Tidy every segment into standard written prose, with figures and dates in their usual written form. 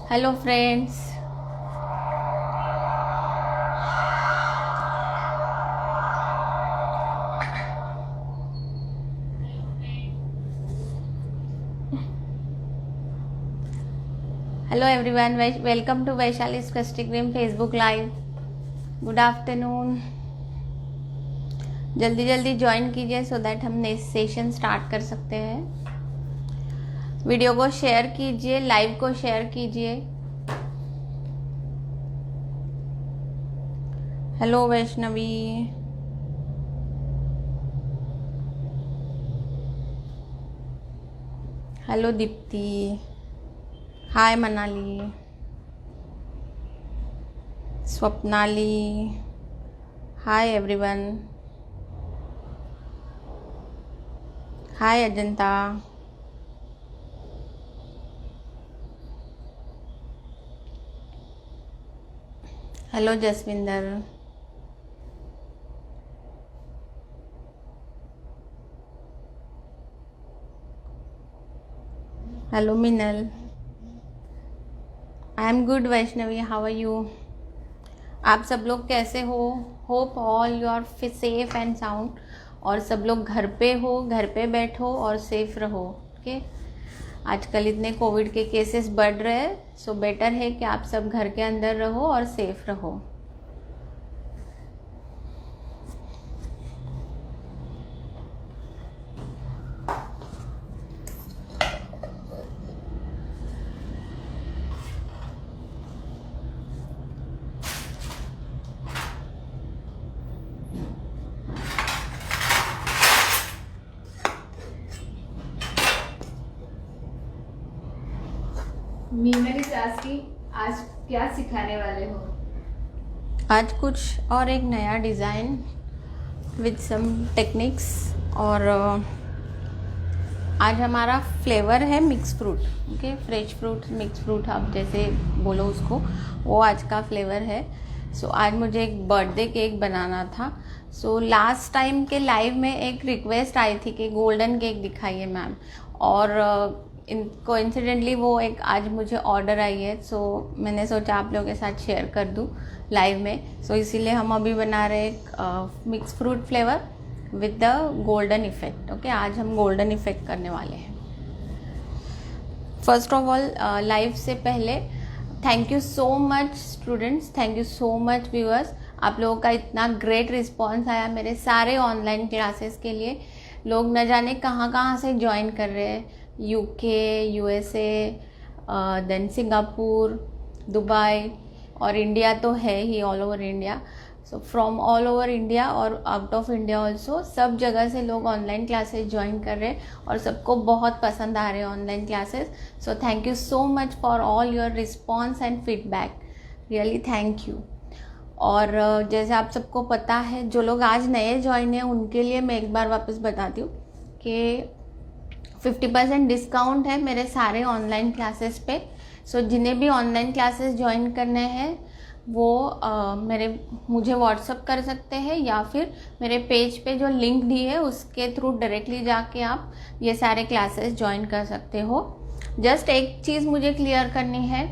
Hello friends. Hello everyone, welcome to Vaishali spastic dream Facebook live. Good afternoon. जल्दी जल्दी join कीजिए so that हम next session start कर सकते हैं। वीडियो को शेयर कीजिए, लाइव को शेयर कीजिए। Hello Vaishnavi, hello Deepti, hi Manali, Swapnali, hi everyone, hi Ajanta, hello Jaswinder, hello Minal. I am good Vaishnavi, how are you? आप सब लोग कैसे हो? Hope all you are safe and sound. और सब लोग घर पे हो, घर पे बैठो और सेफ रहो। ओके, आजकल इतने कोविड के केसेस बढ़ रहे हैं, सो बेटर है कि आप सब घर के अंदर रहो और सेफ रहो। मीनल इज आस्किंग, आज क्या सिखाने वाले हो? आज कुछ और एक नया डिज़ाइन विद सम टेक्निक्स। और आज हमारा फ्लेवर है mix fruit. Okay, fresh fruit, mix fruit, आप जैसे बोलो उसको, वो आज का फ्लेवर है। सो आज मुझे एक बर्थडे केक बनाना था। सो लास्ट टाइम के लाइव में एक रिक्वेस्ट आई थी कि गोल्डन केक दिखाइए मैम, और कोइंसिडेंटली वो एक आज मुझे ऑर्डर आई है। सो मैंने सोचा आप लोगों के साथ शेयर कर दूँ लाइव में। सो इसीलिए हम अभी बना रहे एक mix fruit flavour with the golden effect. Okay, आज हम गोल्डन इफेक्ट करने वाले हैं। फर्स्ट ऑफ ऑल, लाइव से पहले thank you so much students, thank you so much viewers. आप लोगों का इतना ग्रेट रिस्पॉन्स आया मेरे सारे ऑनलाइन क्लासेस के लिए। लोग न जाने कहाँ कहाँ से ज्वाइन कर रहे हैं, UK, USA, then Singapore, Dubai, और इंडिया तो है ही, all over India. So from all over India और आउट ऑफ इंडिया ऑल्सो, सब जगह से लोग ऑनलाइन क्लासेस ज्वाइन कर रहे हैं और सबको बहुत पसंद आ रहे हैं online classes. So thank you so much for all your response and feedback, really thank you. और जैसे आप सबको पता है, जो लोग आज नए ज्वाइन हैं उनके लिए मैं एक बार वापस बताती हूँ कि 50% डिस्काउंट है मेरे सारे ऑनलाइन क्लासेस पे। सो जिन्हें भी ऑनलाइन क्लासेस ज्वाइन करने हैं वो मुझे व्हाट्सअप कर सकते हैं, या फिर मेरे पेज पे जो लिंक दी है उसके थ्रू डायरेक्टली जाके आप ये सारे क्लासेस ज्वाइन कर सकते हो। जस्ट एक चीज़ मुझे क्लियर करनी है,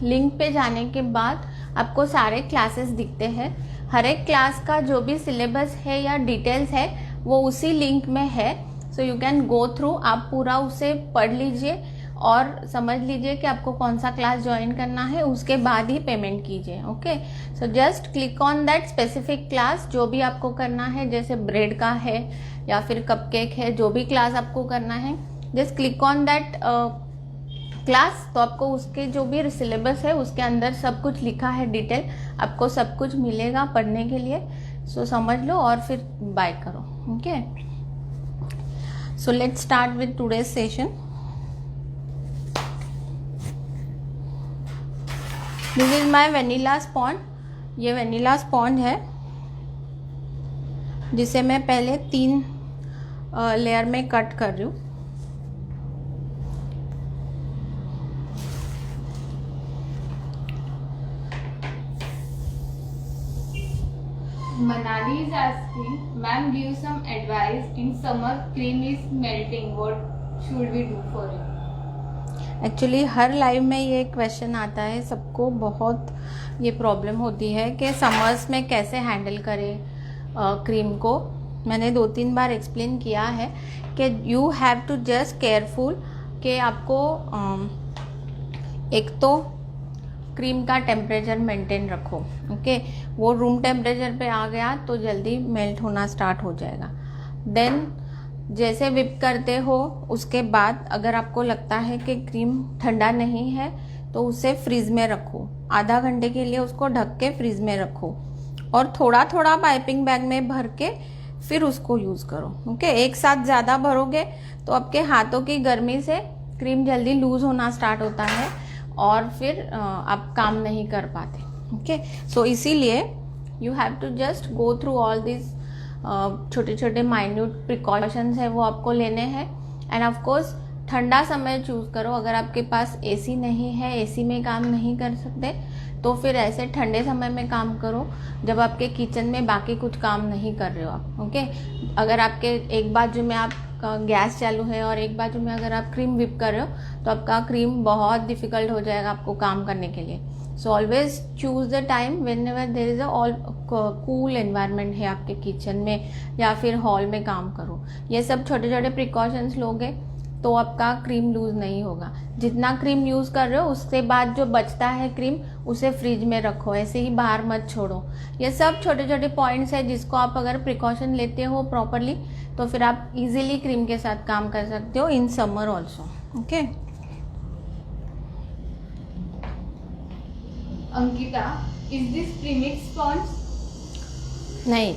लिंक पे जाने के बाद आपको सारे क्लासेस दिखते हैं। हर एक क्लास का जो भी सिलेबस है या डिटेल्स है वो उसी लिंक में है। सो यू कैन गो थ्रू, आप पूरा उसे पढ़ लीजिए और समझ लीजिए कि आपको कौन सा क्लास ज्वाइन करना है, उसके बाद ही पेमेंट कीजिए। Okay, so just click on that specific class, जो भी आपको करना है, जैसे ब्रेड का है या फिर कपकेक है, जो भी क्लास आपको करना है, just click on that class. तो आपको उसके जो भी सिलेबस है उसके अंदर सब कुछ लिखा है, डिटेल, आपको सब कुछ मिलेगा पढ़ने के लिए। सो समझ लो और फिर बाय करो। Okay, so let's start with today's session. This is my vanilla sponge। ये vanilla sponge है जिसे मैं पहले 3 लेयर में कट कर रही हूँ। Manali is asking, ma'am, give some advice. In summer, cream is melting. What should we do for it? Actually her live में ये क्वेश्चन आता है, सबको बहुत ये प्रॉब्लम होती है कि समर्स में कैसे हैंडल करें क्रीम को। मैंने 2-3 बार एक्सप्लेन किया है कि you have to just careful कि आपको एक तो क्रीम का टेम्परेचर मेंटेन रखो, ओके। वो रूम टेम्परेचर पे आ गया तो जल्दी मेल्ट होना स्टार्ट हो जाएगा। देन जैसे विप करते हो उसके बाद अगर आपको लगता है कि क्रीम ठंडा नहीं है तो उसे फ्रीज में रखो, आधा घंटे के लिए उसको ढक के फ्रीज में रखो और थोड़ा थोड़ा पाइपिंग बैग में भर के फिर उसको यूज़ करो, ओके। एक साथ ज़्यादा भरोगे तो आपके हाथों की गर्मी से क्रीम जल्दी लूज़ होना स्टार्ट होता है और फिर आप काम नहीं कर पाते, ओके। सो इसीलिए you have to just go through all this छोटे छोटे माइन्यूट प्रिकॉशंस है वो आपको लेने हैं। एंड ऑफ कोर्स ठंडा समय चूज़ करो। अगर आपके पास एसी नहीं है, एसी में काम नहीं कर सकते, तो फिर ऐसे ठंडे समय में काम करो जब आपके किचन में बाकी कुछ काम नहीं कर रहे हो आप, ओके। अगर आपके एक बाजू में आप गैस चालू है और एक बाजू में अगर आप क्रीम विप कर रहे हो तो आपका क्रीम बहुत डिफ़िकल्ट हो जाएगा आपको काम करने के लिए। So always choose the time whenever there is a all cool environment है आपके किचन में या फिर हॉल में काम करो। ये सब छोटे छोटे प्रिकॉशंस लोगे तो आपका क्रीम लूज़ नहीं होगा। जितना क्रीम यूज़ कर रहे हो उसके बाद जो बचता है क्रीम उसे फ्रिज में रखो, ऐसे ही बाहर मत छोड़ो। ये सब छोटे छोटे पॉइंट्स है जिसको आप अगर प्रिकॉशन लेते हो प्रॉपरली तो फिर आप इजीली क्रीम के साथ काम कर सकते हो in summer also, okay. Ankita, is this premix sponge? नहीं,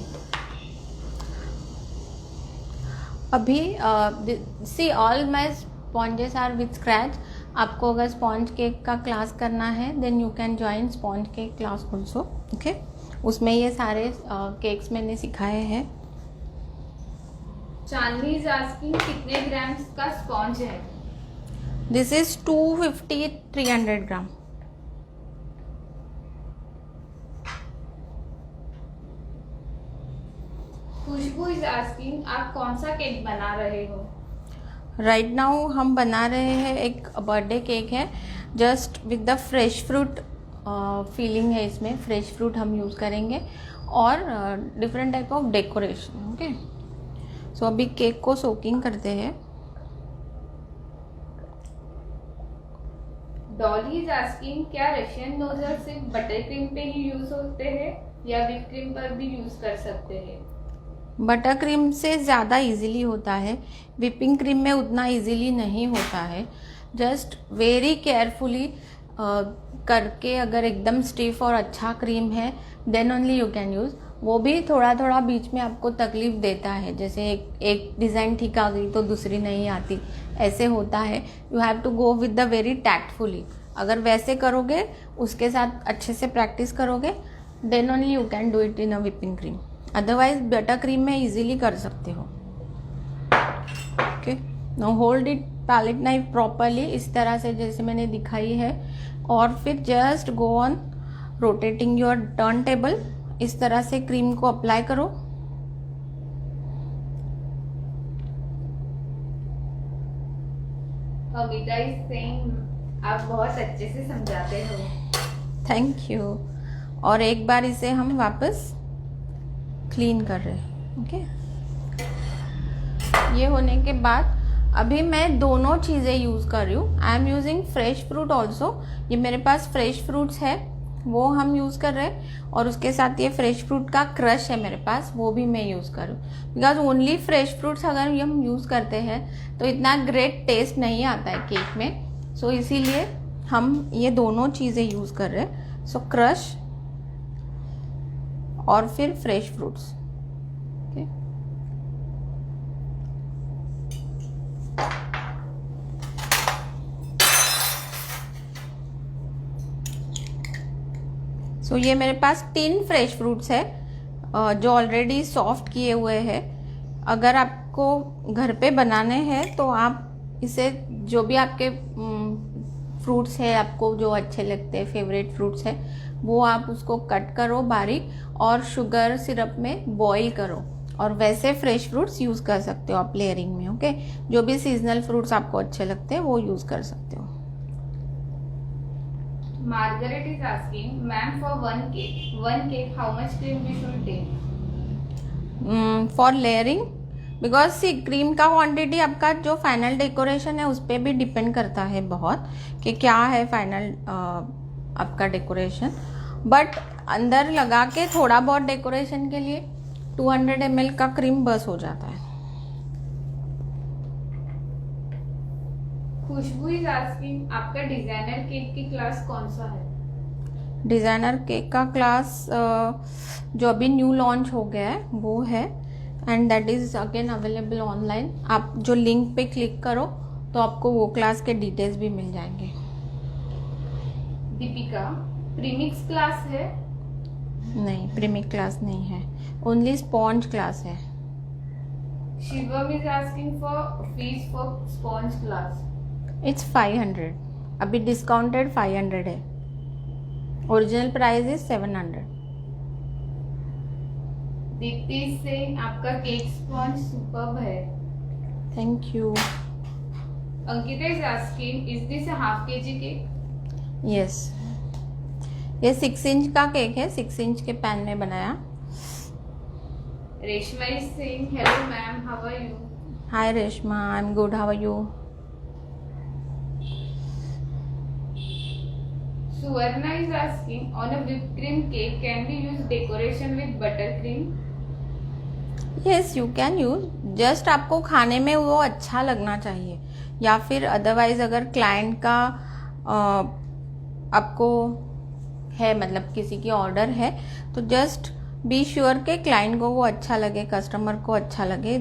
अभी see all my sponges are with scratch. आपको अगर स्पॉन्ज केक का क्लास करना है then you can join sponge cake class also, okay. उसमें ये सारे केक्स मैंने सिखाए हैं। चांदनी इज आस्किंग कितने ग्राम्स का स्पॉन्ज है? This is 250-300 gram. Khushboo is asking आप कौन सा केक बना रहे हो? राइट नाउ हम बना रहे हैं एक बर्थडे केक है, just with the fresh fruit feeling है इसमें। फ्रेश फ्रूट हम यूज़ करेंगे और different type of decoration, okay. So अभी केक को सोकिंग करते हैं। डॉली इज आस्किंग क्या रशियन नोजल सिर्फ बटर क्रीम पे ही यूज होते हैं या व्हिप क्रीम पर भी यूज कर सकते हैं? बटर क्रीम से ज़्यादा इजीली होता है, विपिंग क्रीम में उतना इजीली नहीं होता है। जस्ट वेरी केयरफुली करके अगर एकदम स्टिफ और अच्छा क्रीम है then only you can use. वो भी थोड़ा थोड़ा बीच में आपको तकलीफ देता है, जैसे एक डिज़ाइन ठीक आ गई तो दूसरी नहीं आती, ऐसे होता है। You have to go with the very tactfully. अगर वैसे करोगे, उसके साथ अच्छे से प्रैक्टिस करोगे then only you can do it in a whipping cream. Otherwise butter cream में इजीली कर सकते हो, okay. Now hold it palette knife properly, इस तरह से जैसे मैंने दिखाई है, और फिर just go on rotating your turn table. इस तरह से क्रीम को अप्लाई करो। अमिता इज सेइंग आप बहुत अच्छे से समझाते हो। Thank you. और एक बार इसे हम वापस क्लीन कर रहे हैं, ओके। ये होने के बाद अभी मैं दोनों चीज़ें यूज़ कर रही हूँ। आई am using fresh fruit also. ये मेरे पास फ्रेश फ्रूट्स है वो हम यूज़ कर रहे हैं, और उसके साथ ये फ्रेश फ्रूट का क्रश है मेरे पास, वो भी मैं यूज़ कर रही हूँ। बिकॉज ओनली फ्रेश फ्रूट्स अगर हम यूज़ करते हैं तो इतना ग्रेट टेस्ट नहीं आता है केक में। सो इसीलिए हम ये दोनों चीज़ें यूज़ कर रहे हैं। सो क्रश और फिर फ्रेश फ्रूट्स, ओके। सो ये मेरे पास 3 फ्रेश फ्रूट्स है जो ऑलरेडी सॉफ्ट किए हुए हैं। अगर आपको घर पे बनाने हैं तो आप इसे जो भी आपके फ्रूट्स है आपको जो अच्छे लगते हैं, फेवरेट फ्रूट्स है, वो आप उसको कट करो बारीक और शुगर सिरप में बॉईल करो, और वैसे फ्रेश फ्रूट्स यूज़ कर सकते हो आप लेयरिंग में, ओके। जो भी सीजनल फ्रूट्स आपको अच्छे लगते हैं वो यूज़ कर सकते हो। Margaret is asking, ma'am, for one cake, how much cream we should take? For layering, because see cream का क्वांटिटी आपका जो फाइनल डेकोरेशन है उस पर भी डिपेंड करता है बहुत, कि क्या है फाइनल आपका डेकोरेशन. बट अंदर लगा के थोड़ा बहुत डेकोरेशन के लिए 200 ml का क्रीम बस हो जाता है. खुशबू इज आस्किंग, आपका डिजाइनर केक की क्लास कौन सा है? डिज़ाइनर केक का क्लास जो अभी न्यू लॉन्च हो गया है वो है, and that is again available online. आप जो लिंक पे क्लिक करो तो आपको वो क्लास के डिटेल्स भी मिल जाएंगे. दीपिका, प्रीमिक्स क्लास है? नहीं, प्रीमिक क्लास नहीं है, ओनली स्पॉन्ज क्लास है. Shivam is asking for fees for sponge class. It's 500, अभी डिस्काउंटेड 500 है, ओरिजिनल प्राइस इज 700. दीप्ति से आपका केक स्पॉन्ज सुपर्ब है. Thank you. Ankita is asking, is this a half KG cake? Yes, ये 6 इंच का केक है, 6 inch के पैन में बनाया. Reshma is saying, hello ma'am, how are you? Hi Reshma, I am good, how are you? Suvarna is asking, on a whipped cream cake, can we use decoration with buttercream? Yes you can use, just आपको खाने में वो अच्छा लगना चाहिए. या फिर otherwise अगर क्लाइंट का आपको है, मतलब किसी की ऑर्डर है, तो जस्ट बी श्योर के क्लाइंट को वो अच्छा लगे, कस्टमर को अच्छा लगे,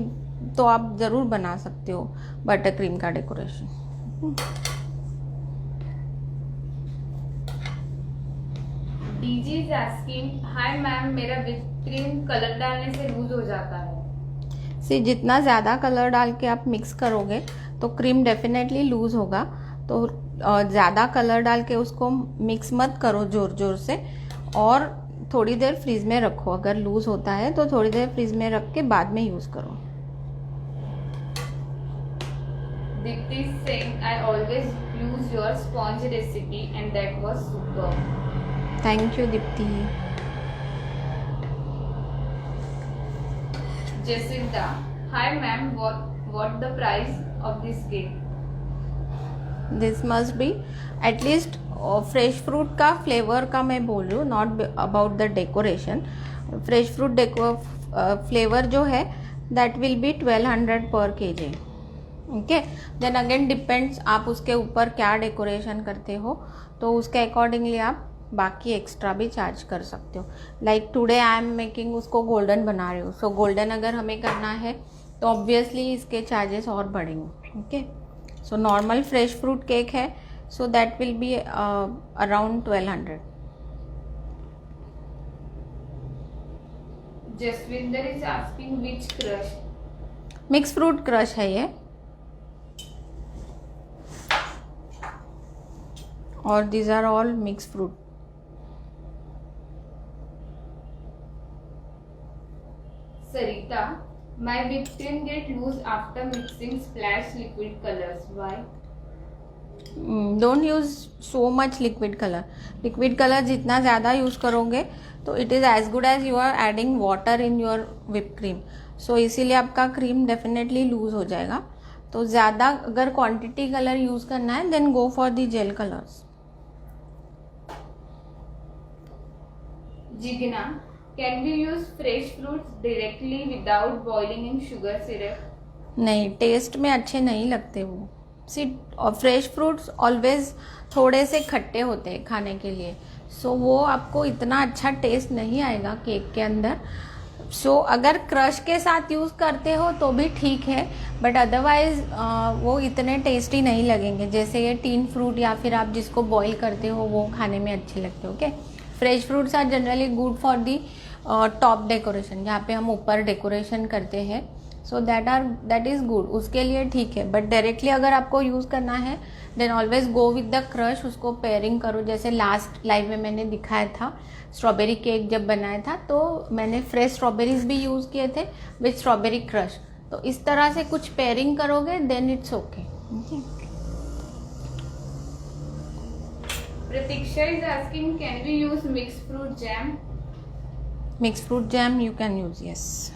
तो आप ज़रूर बना सकते हो बटर क्रीम का decoration. DG is asking, hi ma'am, मेरा whipped cream कलर डालने से लूज हो जाता है. सी जितना ज़्यादा कलर डाल के आप मिक्स करोगे तो क्रीम डेफिनेटली लूज़ होगा. तो ज़्यादा कलर डाल के उसको मिक्स मत करो ज़ोर ज़ोर से, और थोड़ी देर फ्रीज में रखो. अगर लूज़ होता है तो थोड़ी देर फ्रीज में रख के बाद में यूज़ करो. Dipti is saying, I always use your sponge recipe and that was superb. Thank you Deepti. Jacinta, hi ma'am, what the price of this cake? This must be at least fresh fruit का flavour का मैं बोल रही हूँ, not about the decoration. Fresh fruit flavour जो है that will be 1200 पर kg. Okay, then again depends आप उसके ऊपर क्या डेकोरेशन करते हो, तो उसके अकॉर्डिंगली आप बाकी एक्स्ट्रा भी चार्ज कर सकते हो. Like today I am making, उसको गोल्डन बना रही हूँ, सो गोल्डन अगर हमें करना है तो ऑब्वियसली इसके चार्जेस और बढ़ेंगे. Okay, so normal fresh fruit cake है, so that will be around 1200. Jaswinder is asking, which crush? Mix fruit crush है ये, और these are all mix fruit. Sarita, my whipped cream get loose after mixing splash liquid colors. Why? Don't use so much liquid colour. Liquid colour जितना ज़्यादा use करोगे तो it is as good as you are adding water in your whipped cream. So इसीलिए आपका cream definitely loose हो जाएगा. तो ज़्यादा अगर क्वांटिटी कलर यूज़ करना है then go for the gel colours. Jigna, can we use fresh fruits directly without boiling in sugar syrup? नहीं, टेस्ट में अच्छे नहीं लगते वो. सी फ्रेश फ्रूट्स ऑलवेज थोड़े से खट्टे होते हैं खाने के लिए, सो वो आपको इतना अच्छा टेस्ट नहीं आएगा केक के अंदर. सो अगर क्रश के साथ यूज़ करते हो तो भी ठीक है, बट अदरवाइज वो इतने टेस्टी नहीं लगेंगे जैसे ये टीन फ्रूट या फिर आप जिसको बॉईल करते हो वो खाने में अच्छे लगते हो. Okay, fresh fruits are generally good for the top decoration, जहाँ पे हम ऊपर डेकोरेशन करते हैं, सो दैट इज़ गुड, उसके लिए ठीक है. बट डायरेक्टली अगर आपको यूज़ करना है then always go with the crush. उसको पेयरिंग करो, जैसे लास्ट लाइव में मैंने दिखाया था स्ट्रॉबेरी केक जब बनाया था तो मैंने फ्रेश स्ट्रॉबेरीज भी यूज़ किए थे विथ स्ट्रॉबेरी क्रश. तो इस तरह से कुछ पेयरिंग करोगे then it's okay. Pratiksha is asking, can we use mixed fruit jam? Mixed fruit jam you can use, yes.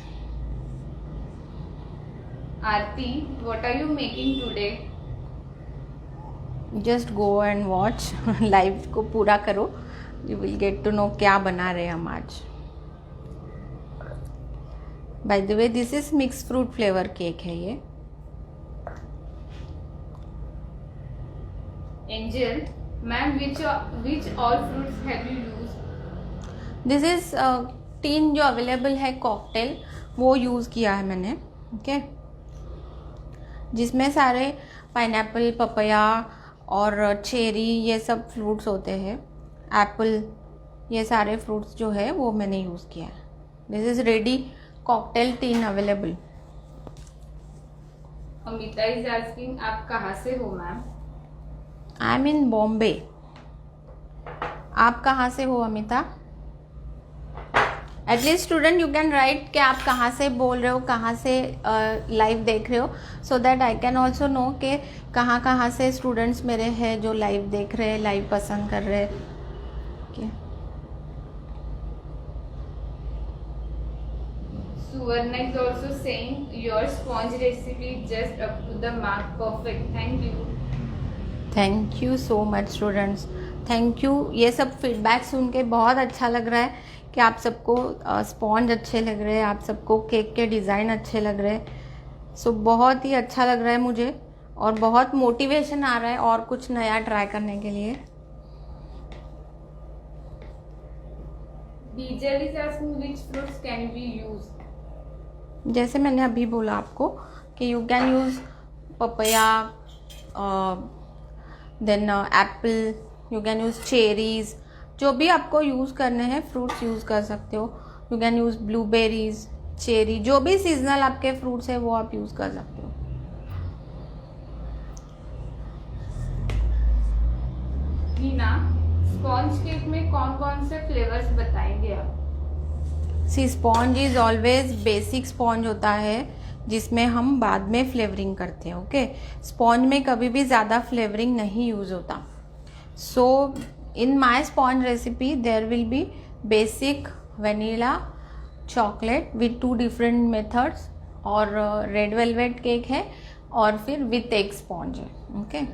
Aarti, what are you making today? Just go and watch. Live को पूरा करो, you will get to know क्या बना रहे हम आज. By the way, this is mixed fruit flavor cake है ये. Angel, ma'am, which all fruits have you used? This is 3 जो अवेलेबल है कॉकटेल वो यूज़ किया है मैंने. ओके, जिसमें सारे पाइनएप्पल, पपाया और चेरी ये सब फ्रूट्स होते हैं. एप्पल, ये सारे फ्रूट्स जो है वो मैंने यूज़ किया है. This is ready cocktail 3 available. Amita is asking, आप कहाँ से हो मैम? आई एम इन बॉम्बे. आप कहाँ से हो Amita? At least student you can write कि आप कहाँ से बोल रहे हो, कहाँ से लाइव देख रहे हो, so that I can also know कि कहाँ कहाँ से स्टूडेंट्स मेरे हैं जो लाइव देख रहे हैं, लाइव पसंद कर रहे हैं. okay. Suvarna is also saying, your sponge recipe is just up to the mark, perfect, thank you. Thank you so much students, thank you. ये सब फीडबैक सुन के बहुत अच्छा लग रहा है कि आप सबको स्पॉन्ज अच्छे लग रहे हैं, आप सबको केक के डिज़ाइन अच्छे लग रहे हैं. सो बहुत ही अच्छा लग रहा है मुझे और बहुत मोटिवेशन आ रहा है और कुछ नया ट्राई करने के लिए. Bijal is asking, which fruits can we use? जैसे मैंने अभी बोला आपको कि you can use papaya, then apple, you can use cherries, जो भी आपको यूज़ करने हैं फ्रूट्स यूज़ कर सकते हो. You can use blueberries, cherry, जो भी सीजनल आपके फ्रूट्स है वो आप यूज़ कर सकते हो. हीना, स्पॉन्ज केक में कौन कौन से फ्लेवर्स बताएंगे आप? See sponge is always basic sponge होता है जिसमें हम बाद में फ्लेवरिंग करते हैं. ओके, स्पॉन्ज में कभी भी ज़्यादा फ्लेवरिंग नहीं यूज़ होता. So in my sponge recipe there will be basic vanilla chocolate with 2 different methods, और रेड वेलवेट केक है और फिर विथ एग स्पॉन्ज है. Okay,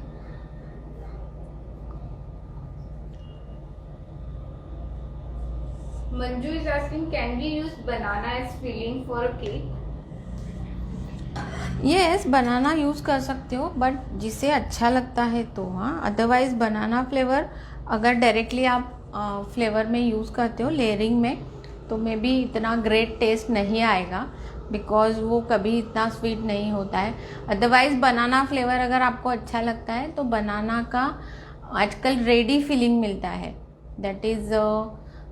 Manju is asking, can we use banana as filling for a cake? Yes, banana use कर सकते हो but जिसे अच्छा लगता है तो. हाँ, अदरवाइज़ बनाना फ्लेवर अगर डायरेक्टली आप फ्लेवर में यूज़ करते हो लेयरिंग में तो मे बी इतना ग्रेट टेस्ट नहीं आएगा, बिकॉज वो कभी इतना स्वीट नहीं होता है. अदरवाइज़ बनाना फ्लेवर अगर आपको अच्छा लगता है तो बनाना का आजकल रेडी फिलिंग मिलता है, that is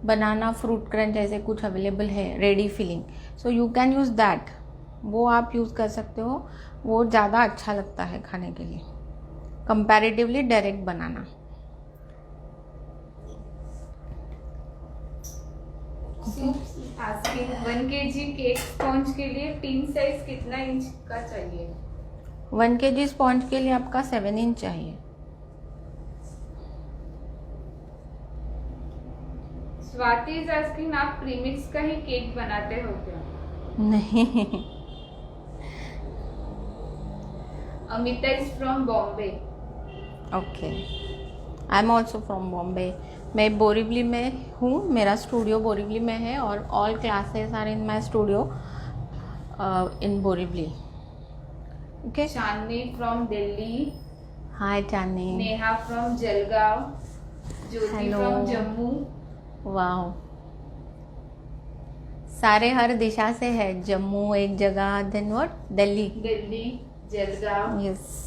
banana fruit crunch ऐसे कुछ अवेलेबल है ready filling. So you can use that, वो आप यूज़ कर सकते हो. वो ज़्यादा अच्छा लगता है खाने के लिए कंपैरेटिवली डायरेक्ट बनाना. आस्किंग 1 kg केक स्पॉन्ज के लिए पिन साइज कितना इंच का चाहिए? 1 kg स्पॉन्ज के लिए आपका 7 इंच चाहिए. स्वाति इज आस्किंग, आप प्रीमिक्स का ही केक बनाते हो क्या? नहीं. Amita is from Bombay. Okay, I am also from Bombay. मैं बोरीवली में हूँ, मेरा स्टूडियो बोरीवली में है और all classes are in my studio in Borivali. Okay, Chandni from Delhi. Hi Chandni. Neha from Jalgaon. Jyoti Hello. From Jammu. Wow, सारे हर दिशा से है. जम्मू एक जगह, then what, Delhi. Delhi, Jalgaon. Yes.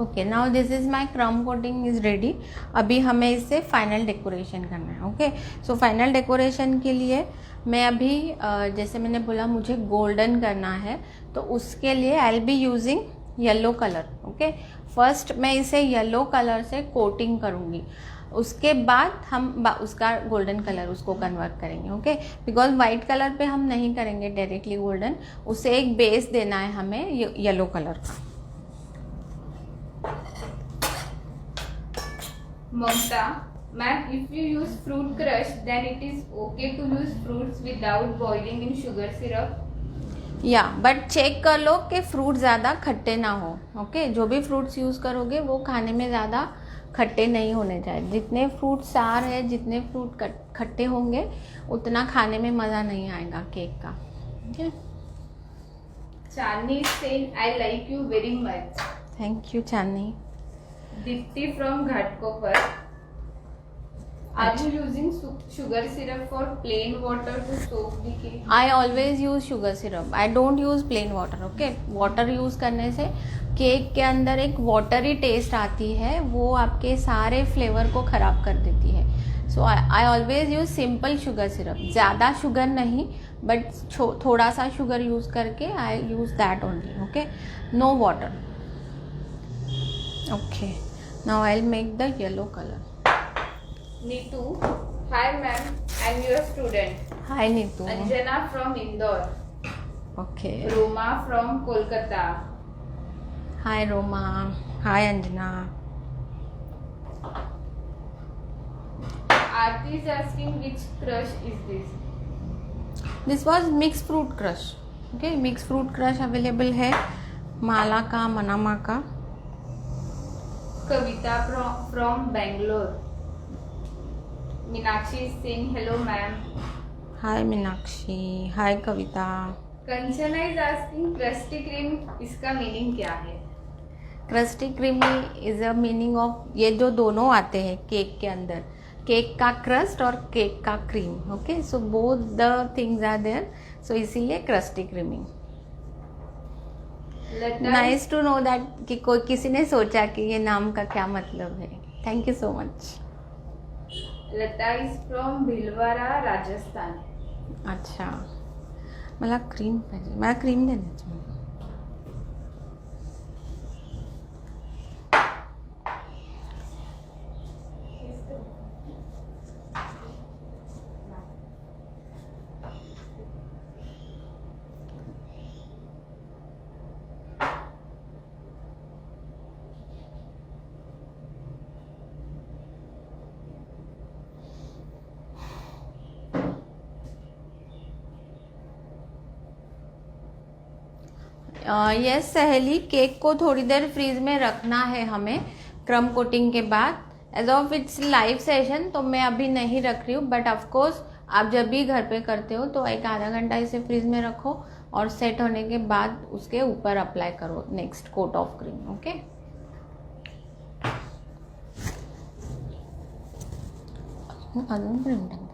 Okay, now this is my crumb coating is ready. अभी हमें इससे फाइनल डेकोरेशन करना है. ओके, सो फाइनल डेकोरेशन के लिए मैं अभी जैसे मैंने बोला मुझे गोल्डन करना है, तो उसके लिए I will be using yellow colour. Okay, first मैं इसे येलो कलर से कोटिंग करूँगी, उसके बाद हम उसका गोल्डन कलर उसको कन्वर्ट करेंगे. ओके, बिकॉज वाइट कलर पे हम नहीं करेंगे डायरेक्टली गोल्डन, उसे एक बेस देना है हमें येलो कलर का. Mamta, ma'am, if you use fruit crush, then it is okay to use fruits without boiling in sugar syrup. या बट चेक कर लो कि फ्रूट ज़्यादा खट्टे ना हो. ओके, जो भी फ्रूट्स यूज़ करोगे वो खाने में ज़्यादा खट्टे नहीं होने चाहिए. जितने फ्रूट सार है, जितने फ्रूट खट्टे होंगे उतना खाने में मज़ा नहीं आएगा केक का. Okay. Chani is saying, I like you very much. Thank you Chandni. Dipti from Ghatkopar. Are you using sugar syrup for plain water to soak the cake? I always use sugar syrup. I don't use plain water. Okay, water use करने से cake के अंदर एक watery test आती है, वो आपके सारे फ्लेवर को ख़राब कर देती है. So I always use simple sugar syrup. ज़्यादा शुगर नहीं, बट थोड़ा सा शुगर यूज़ करके I use that only. Okay, no water. Okay, now I will make the yellow colour. Nitu, hi ma'am, I'm your student. Hi Neetu. Anjana from Indore. Okay, Roma from Kolkata. Hi Roma. Hi Anjana. Aarti is asking which crush is this? This was mix fruit crush. Okay, mix fruit crush available है माला का, Manama का. Kavita from Bangalore. Meenakshi is saying hello ma'am. Hi Meenakshi. Hi Kavita. Kanchana is asking crusty cream इसका meaning क्या है? Crusty creamy is a meaning of, ये जो दोनों आते हैं केक के अंदर, केक का क्रस्ट और केक का cream. Okay, so both the things are there, so इसीलिए crusty creamy. Lata nice to know that कि कोई किसी ने सोचा कि ये नाम का क्या मतलब है. Thank you so much. Lata is from Bhilwara, Rajasthan. अच्छा, मला क्रीम पाहिजे. मला क्रीम देण्याची. यस सहेली, केक को थोड़ी देर फ्रीज में रखना है हमें क्रम कोटिंग के बाद. As of it's live session तो मैं अभी नहीं रख रही हूँ, बट ऑफकोर्स आप जब भी घर पे करते हो तो एक आधा घंटा इसे फ्रीज में रखो और सेट होने के बाद उसके ऊपर अप्लाई करो next coat of cream. Okay, अजून क्रीम टाकतो.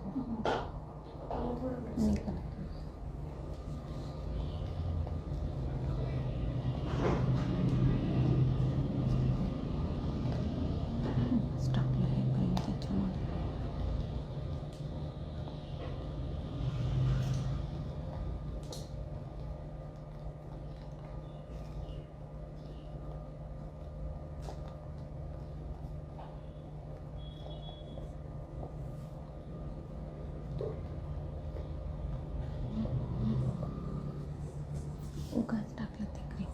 उगाच टाकलं ते cream.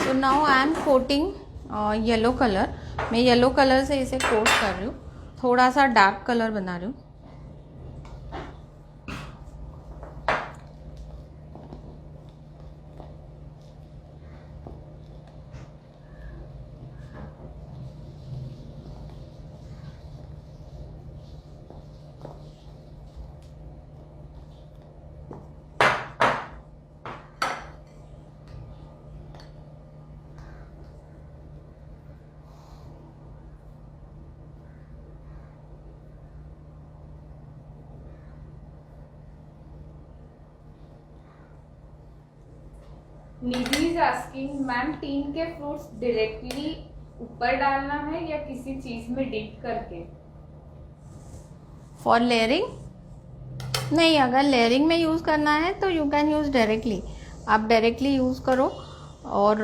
So now I am coating yellow colour. मैं येलो कलर से इसे कोट कर रही हूँ. थोड़ा सा डार्क कलर बना रही हूँ. निधि इज आस्किंग मैम, टीन के फ्रूट्स डायरेक्टली ऊपर डालना है या किसी चीज में डिप करके? फॉर लेयरिंग नहीं, अगर लेयरिंग में यूज़ करना है तो यू कैन यूज़ डायरेक्टली. आप डायरेक्टली यूज़ करो और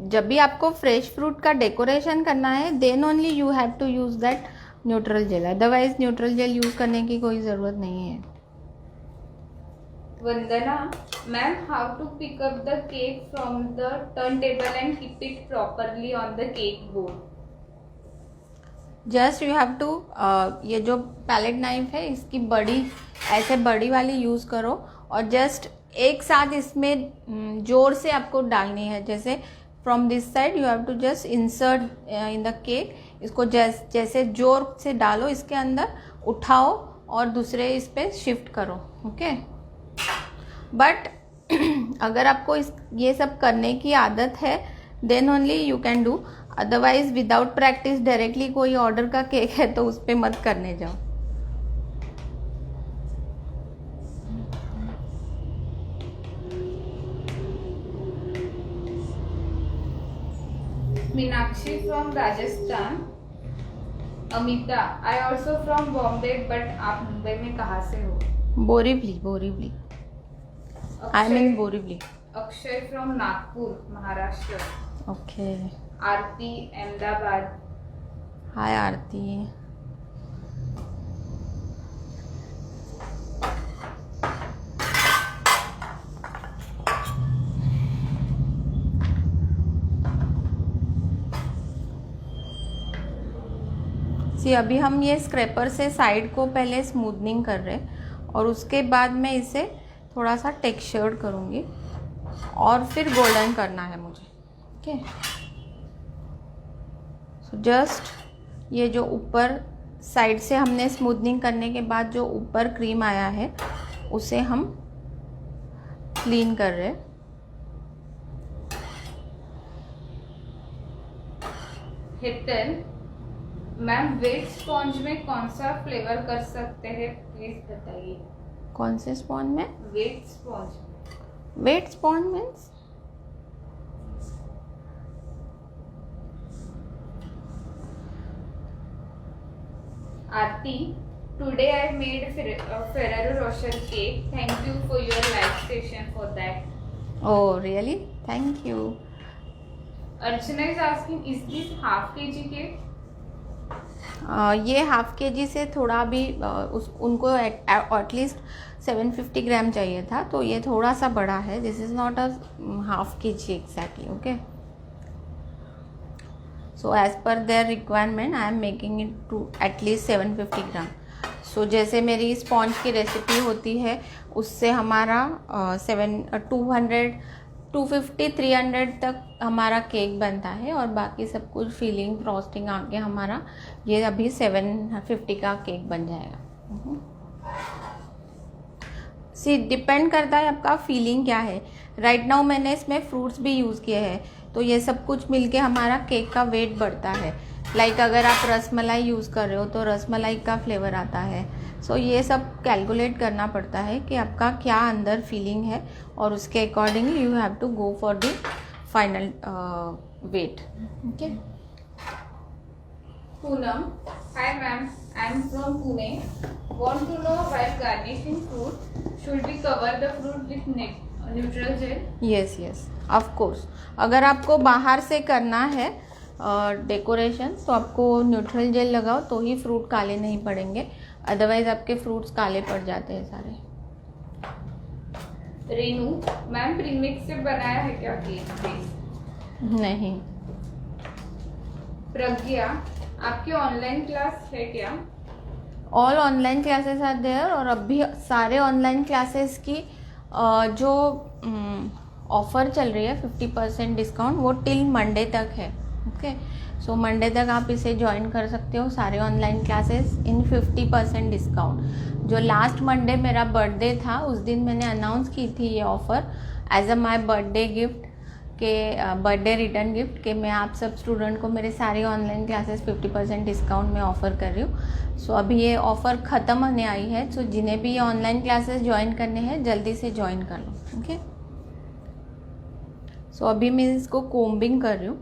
जब भी आपको फ्रेश फ्रूट का डेकोरेशन करना है then only you have to use that neutral gel, otherwise neutral gel use करने की कोई ज़रूरत नहीं है। Vandana, ma'am, how to pick up the cake from the turntable and keep it properly on the cake board? Just you have to, ये जो palette knife है इसकी बड़ी, ऐसे बड़ी वाली यूज़ करो और जस्ट एक साथ इसमें जोर से आपको डालनी है। जैसे from this side you have to just insert in the cake, इसको जैसे जोर से डालो इसके अंदर, उठाओ और दूसरे इस पर शिफ्ट करो। ओके, बट अगर आपको ये सब करने की आदत है then only you can do, otherwise without practice directly कोई ऑर्डर का केक है तो उस पर मत करने जाओ। Meenakshi from Rajasthan. Amita, I also from Bombay, but आप मुंबई में कहाँ से हो? Borivali, Borivali, I mean Borivali. Akshay from Nagpur, Maharashtra. Okay, Aarti Ahmedabad. Hi Aarti. See अभी हम ये स्क्रैपर से साइड को पहले स्मूथनिंग कर रहे हैं और उसके बाद मैं इसे थोड़ा सा टेक्सचर्ड करूँगी और फिर गोल्डन करना है मुझे। ओके, सो जस्ट ये जो ऊपर साइड से हमने स्मूथनिंग करने के बाद जो ऊपर क्रीम आया है उसे हम क्लीन कर रहे हैं। हितल, मैम वेट स्पॉन्ज में कौन सा फ्लेवर कर सकते हैं प्लीज बताइए। कौन से स्पॉन्ज में? Wet sponge. Wet sponge means Aarti, today I made Ferrero Rocher cake. Thank you for your live session for that. Oh really? Thank you. Archana is asking, is this half kg cake? ये half K जी से थोड़ा भी उनको at least 750 ग्राम चाहिए था, तो ये थोड़ा सा बड़ा है। This is not a half K G exactly. Okay, so as per their requirement I am making it to at least 750 gram. So जैसे मेरी स्पॉन्ज की रेसिपी होती है उससे हमारा 250 300 तक हमारा केक बनता है और बाकी सब कुछ फिलिंग फ्रॉस्टिंग आके हमारा ये अभी 750 का केक बन जाएगा। सी डिपेंड करता है आपका फीलिंग क्या है। राइट नाउ मैंने इसमें फ्रूट्स भी यूज़ किए हैं तो ये सब कुछ मिलके हमारा केक का वेट बढ़ता है। लाइक अगर आप रसमलाई यूज़ कर रहे हो तो रसमलाई का फ्लेवर आता है। सो ये सब कैलकुलेट करना पड़ता है कि आपका क्या अंदर फीलिंग है और उसके accordingly you have to go for the final wet. Okay, Poonam, hi ma'am, I am from Pune. Want to know while garnishing fruit, should we cover the fruit with neutral gel? Yes yes of course. अगर आपको बाहर से करना है decoration तो आपको neutral jail लगाओ तो ही फ्रूट काले नहीं पड़ेंगे, अदरवाइज आपके फ्रूट्स काले पड़ जाते हैं सारे। रेनू, मैम प्रीमिक्स से बनाया है क्या केक? नहीं। प्रज्ञा, आपकी ऑनलाइन क्लास है क्या? All online classes are there और अभी सारे ऑनलाइन क्लासेस की जो ऑफ़र चल रही है 50% डिस्काउंट वो टिल मंडे तक है। ओके, सो मंडे तक आप इसे ज्वाइन कर सकते हो सारे ऑनलाइन क्लासेस इन 50% डिस्काउंट। जो लास्ट मंडे मेरा बर्थडे था उस दिन मैंने अनाउंस की थी ये offer as a my birthday gift के बर्थडे रिटर्न गिफ्ट कि मैं आप सब स्टूडेंट को मेरे सारे ऑनलाइन क्लासेस 50% डिस्काउंट में ऑफ़र कर रही हूँ। सो अभी ये ऑफ़र ख़त्म होने आई है। सो जिन्हें भी ये ऑनलाइन क्लासेस ज्वाइन करने हैं जल्दी से ज्वाइन कर लो। ओके, सो अभी मैं इसको कोम्बिंग कर रही हूँ।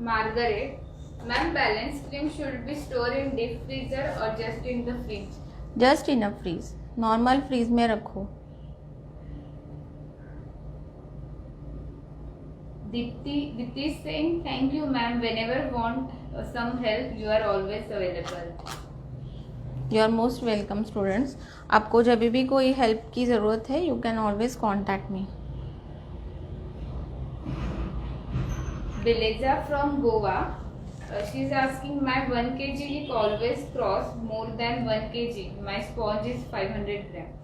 Margaret, ma'am balance cream should be store in deep freezer और just in the fridge? Just in a fridge, normal fridge में रखो। Dipti is saying thank you ma'am. Whenever want some help, you are always available. You are most welcome students. आपको जब भी कोई help की ज़रूरत है you can always contact me. Beleja from Goa. She is asking my 1 kg leak always cross more than 1 kg. My sponge is 500 gram.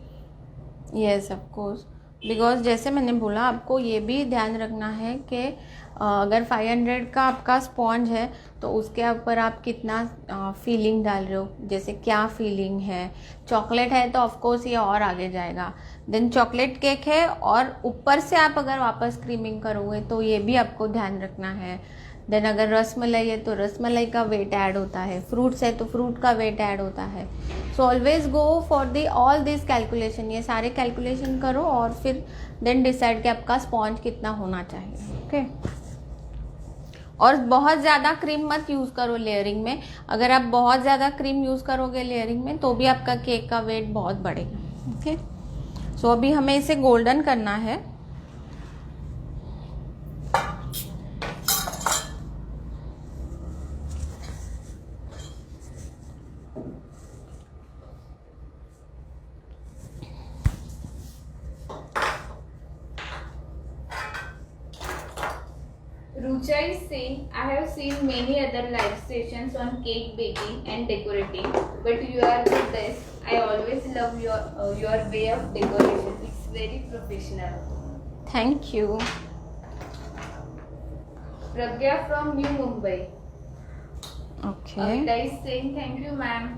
Yes of course, because जैसे मैंने बोला आपको ये भी ध्यान रखना है कि अगर 500 का आपका स्पॉन्ज है तो उसके ऊपर आप कितना फीलिंग डाल रहे हो, जैसे क्या फीलिंग है. चॉकलेट है तो ऑफकोर्स ये और आगे जाएगा. देन चॉकलेट केक है और ऊपर से आप अगर वापस क्रीमिंग करोगे तो ये भी आपको ध्यान रखना है. देन अगर रसमलाई है तो रसमलाई का वेट ऐड होता है, फ्रूट्स है तो फ्रूट का वेट ऐड होता है. So always go for the all this calculation. ये सारे कैलकुलेशन करो और फिर देन डिसाइड कि आपका स्पॉन्ज कितना होना चाहिए. ओके और बहुत ज़्यादा क्रीम मत यूज़ करो लेयरिंग में. अगर आप बहुत ज़्यादा क्रीम यूज़ करोगे लेयरिंग में तो भी आपका केक का वेट बहुत बढ़ेगा. ओके सो अभी हमें इसे गोल्डन करना है. Rucha is saying, I have seen many other live sessions on cake baking and decorating, but you are the best. I always love your way of decoration. It's very professional. Thank you. Pragya from New Mumbai. Okay Amita is saying, thank you ma'am.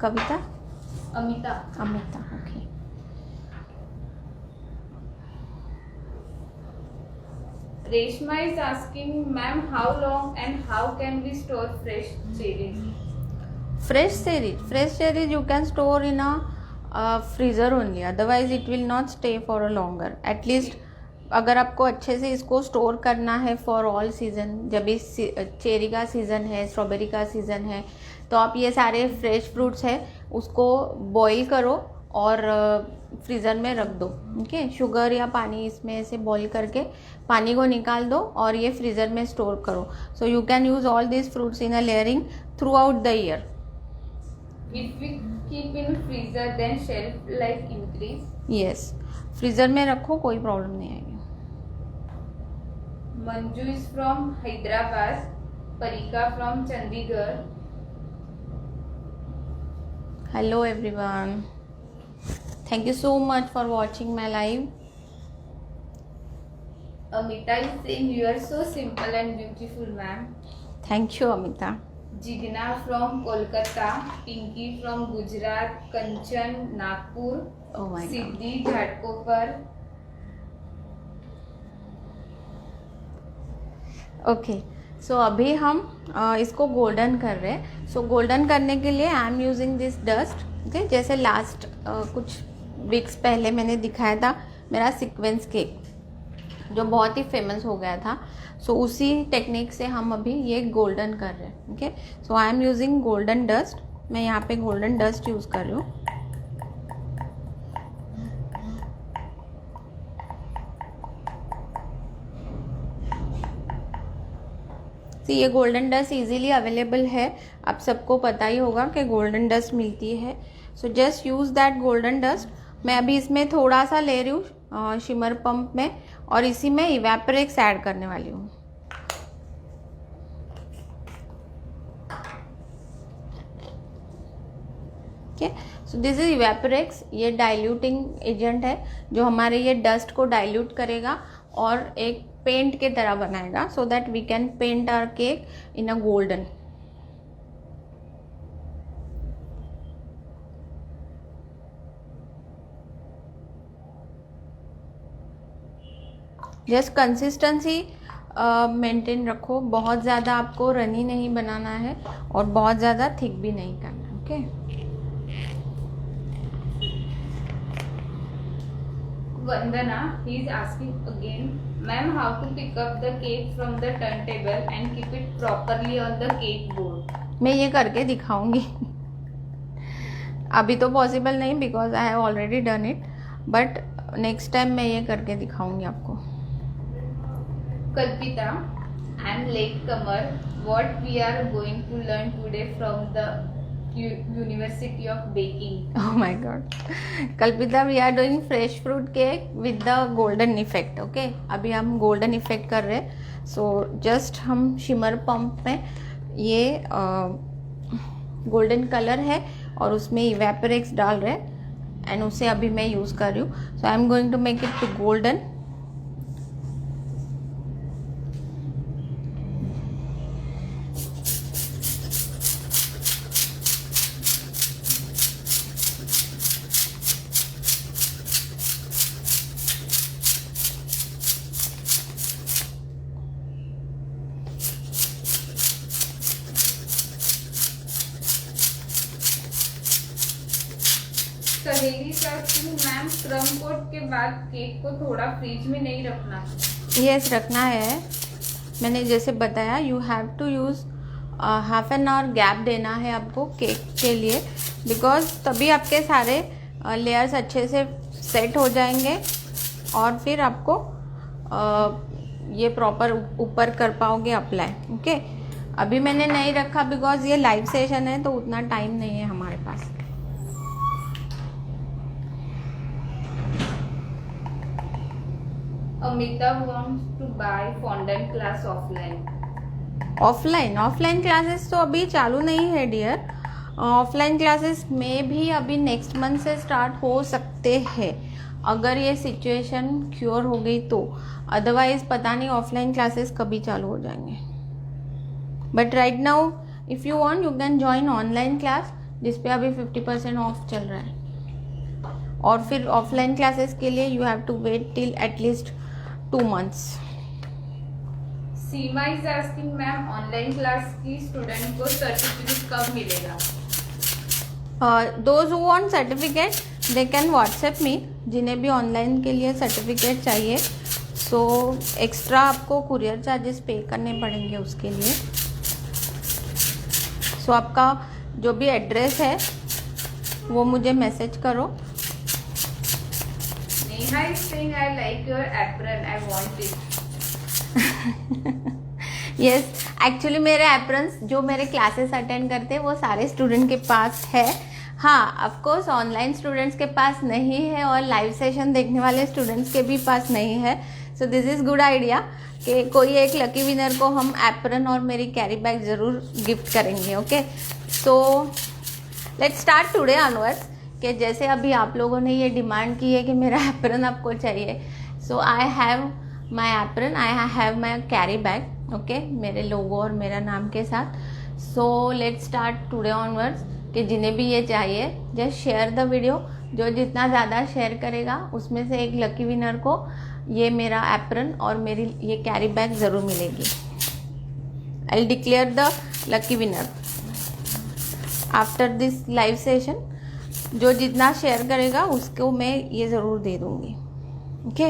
Kavita Amita. Amita. Okay Reshma is asking, ma'am, how long and how can we store fresh cherries? fresh cherries you can store in a freezer only, otherwise it will not stay for a longer. at least अगर आपको अच्छे से इसको store करना है for all season, जब भी cherry का सीज़न है, स्ट्रॉबेरी का सीज़न है, तो आप ये सारे फ्रेश फ्रूट्स है उसको बॉईल करो और फ्रीज़र में रख दो. ओके शुगर या पानी इसमें से बॉईल करके पानी को निकाल दो और ये फ्रीज़र में स्टोर करो. सो you can use all this fruits in a layering through out the year. If we keep in freezer, then shelf life increase. Yes freezer में रखो, कोई प्रॉब्लम नहीं आएगी. Manju is from Hyderabad. Parika from Chandigarh. Hello everyone. Thank you so much for watching my live. Amita is saying, you are so simple and beautiful, ma'am. Thank you Amita. Jigna from Kolkata. Pinky from Gujarat. Kanchan, Nagpur. Oh my god. Siddhi, Ghatkopar. Okay so अभी हम इसको golden कर रहे हैं. सो golden करने के लिए आई am using this dust. Okay जैसे लास्ट कुछ वीक्स पहले मैंने दिखाया था मेरा सीक्वेंस केक जो बहुत ही फेमस हो गया था. सो उसी टेक्निक से हम अभी ये गोल्डन कर रहे हैं. Okay so I am using golden dust. मैं यहाँ पे गोल्डन डस्ट यूज़ कर रही हूँ. ये गोल्डन डस्ट इजीली अवेलेबल है, आप सबको पता ही होगा कि गोल्डन डस्ट मिलती है. So just use that golden dust. मैं अभी इसमें थोड़ा सा ले रही हूँ शिमर पंप में और इसी में इवेपोरेक्स ऐड करने वाली हूँ. Okay so this is Evaporex. ये डाइल्यूटिंग एजेंट है जो हमारे ये डस्ट को डाइल्यूट करेगा और एक पेंट के तरह बनाएगा so that we can paint our cake in a golden. Just consistency maintain रखो. बहुत ज़्यादा आपको रनी नहीं बनाना है और बहुत ज़्यादा थिक भी नहीं करना. Okay Vandana, he is asking again, ma'am, how to pick up the cake from the turntable and keep it properly on the cake board? मैं ये करके दिखाऊंगी. अभी तो पॉसिबल नहीं because I have already done it, but next time मैं ये करके दिखाऊंगी आपको. Kalpita, I am latecomer. What we are going to learn today from the University of Baking? Oh my god. Kalpita, we are doing fresh fruit cake with the golden effect. Okay, अभी हम golden effect कर रहे हैं. So just हम shimmer pump में ये golden colour है और उसमें इवेपोरेक्स डाल रहे हैं एंड उसे अभी मैं यूज़ कर रही हूँ. So I am going to make it to golden. Saheli चाहती मैम, क्रम कोट के बाद केक को थोड़ा फ्रिज में नहीं रखना? यस, रखना है. मैंने जैसे बताया, you have to use half an hour gap देना है आपको केक के लिए, बिकॉज तभी आपके सारे लेयर्स अच्छे से सेट हो जाएंगे और फिर आपको ये प्रॉपर ऊपर कर पाओगे अप्लाई. ओके, अभी मैंने नहीं रखा बिकॉज ये लाइव सेशन है तो उतना टाइम नहीं है हमारे पास. Amita wants to buy fondant class offline. Offline classes तो अभी चालू नहीं है डियर. ऑफलाइन क्लासेस में भी अभी नेक्स्ट मंथ से स्टार्ट हो सकते हैं अगर ये सिचुएशन क्योर हो गई तो. अदरवाइज पता नहीं ऑफलाइन क्लासेस कभी चालू हो जाएंगे. But right now if you want you can join online class जिसपे अभी 50% ऑफ चल रहा है. और फिर ऑफलाइन क्लासेस के लिए you have to wait till at least 2 months. Seema is asking ma'am, online class की स्टूडेंट को सर्टिफिकेट कब मिलेगा? Those who want certificate they can WhatsApp me. जिन्हें भी ऑनलाइन के लिए सर्टिफिकेट चाहिए सो एक्स्ट्रा आपको कुरियर चार्जेस पे करने पड़ेंगे उसके लिए. सो आपका जो भी एड्रेस है वो मुझे मैसेज करो. Neha is saying I like your apron, I want it. Yes, actually मेरे एप्रन्स जो मेरे क्लासेस अटेंड करते हैं वो सारे स्टूडेंट के पास है. हाँ, ऑफकोर्स ऑनलाइन स्टूडेंट्स के पास नहीं है और लाइव सेशन देखने वाले स्टूडेंट्स के भी पास नहीं है. सो दिस इज़ गुड आइडिया कि कोई एक लकी विनर को हम एप्रन और मेरी कैरी बैग ज़रूर गिफ्ट करेंगे. Okay, so let's start today onwards. कि जैसे अभी आप लोगों ने ये डिमांड की है कि मेरा एप्रन आपको चाहिए. So I have my apron, I have my carry bag. Okay, मेरे लोगो और मेरा नाम के साथ. So let's start today onwards कि जिन्हें भी ये चाहिए जस्ट शेयर द वीडियो. जो जितना ज़्यादा शेयर करेगा उसमें से एक लकी विनर को ये मेरा एप्रन और मेरी ये कैरी बैग ज़रूर मिलेगी. I will declare the lucky winner after this live session. जो जितना शेयर करेगा उसको मैं ये ज़रूर दे दूँगी. Okay,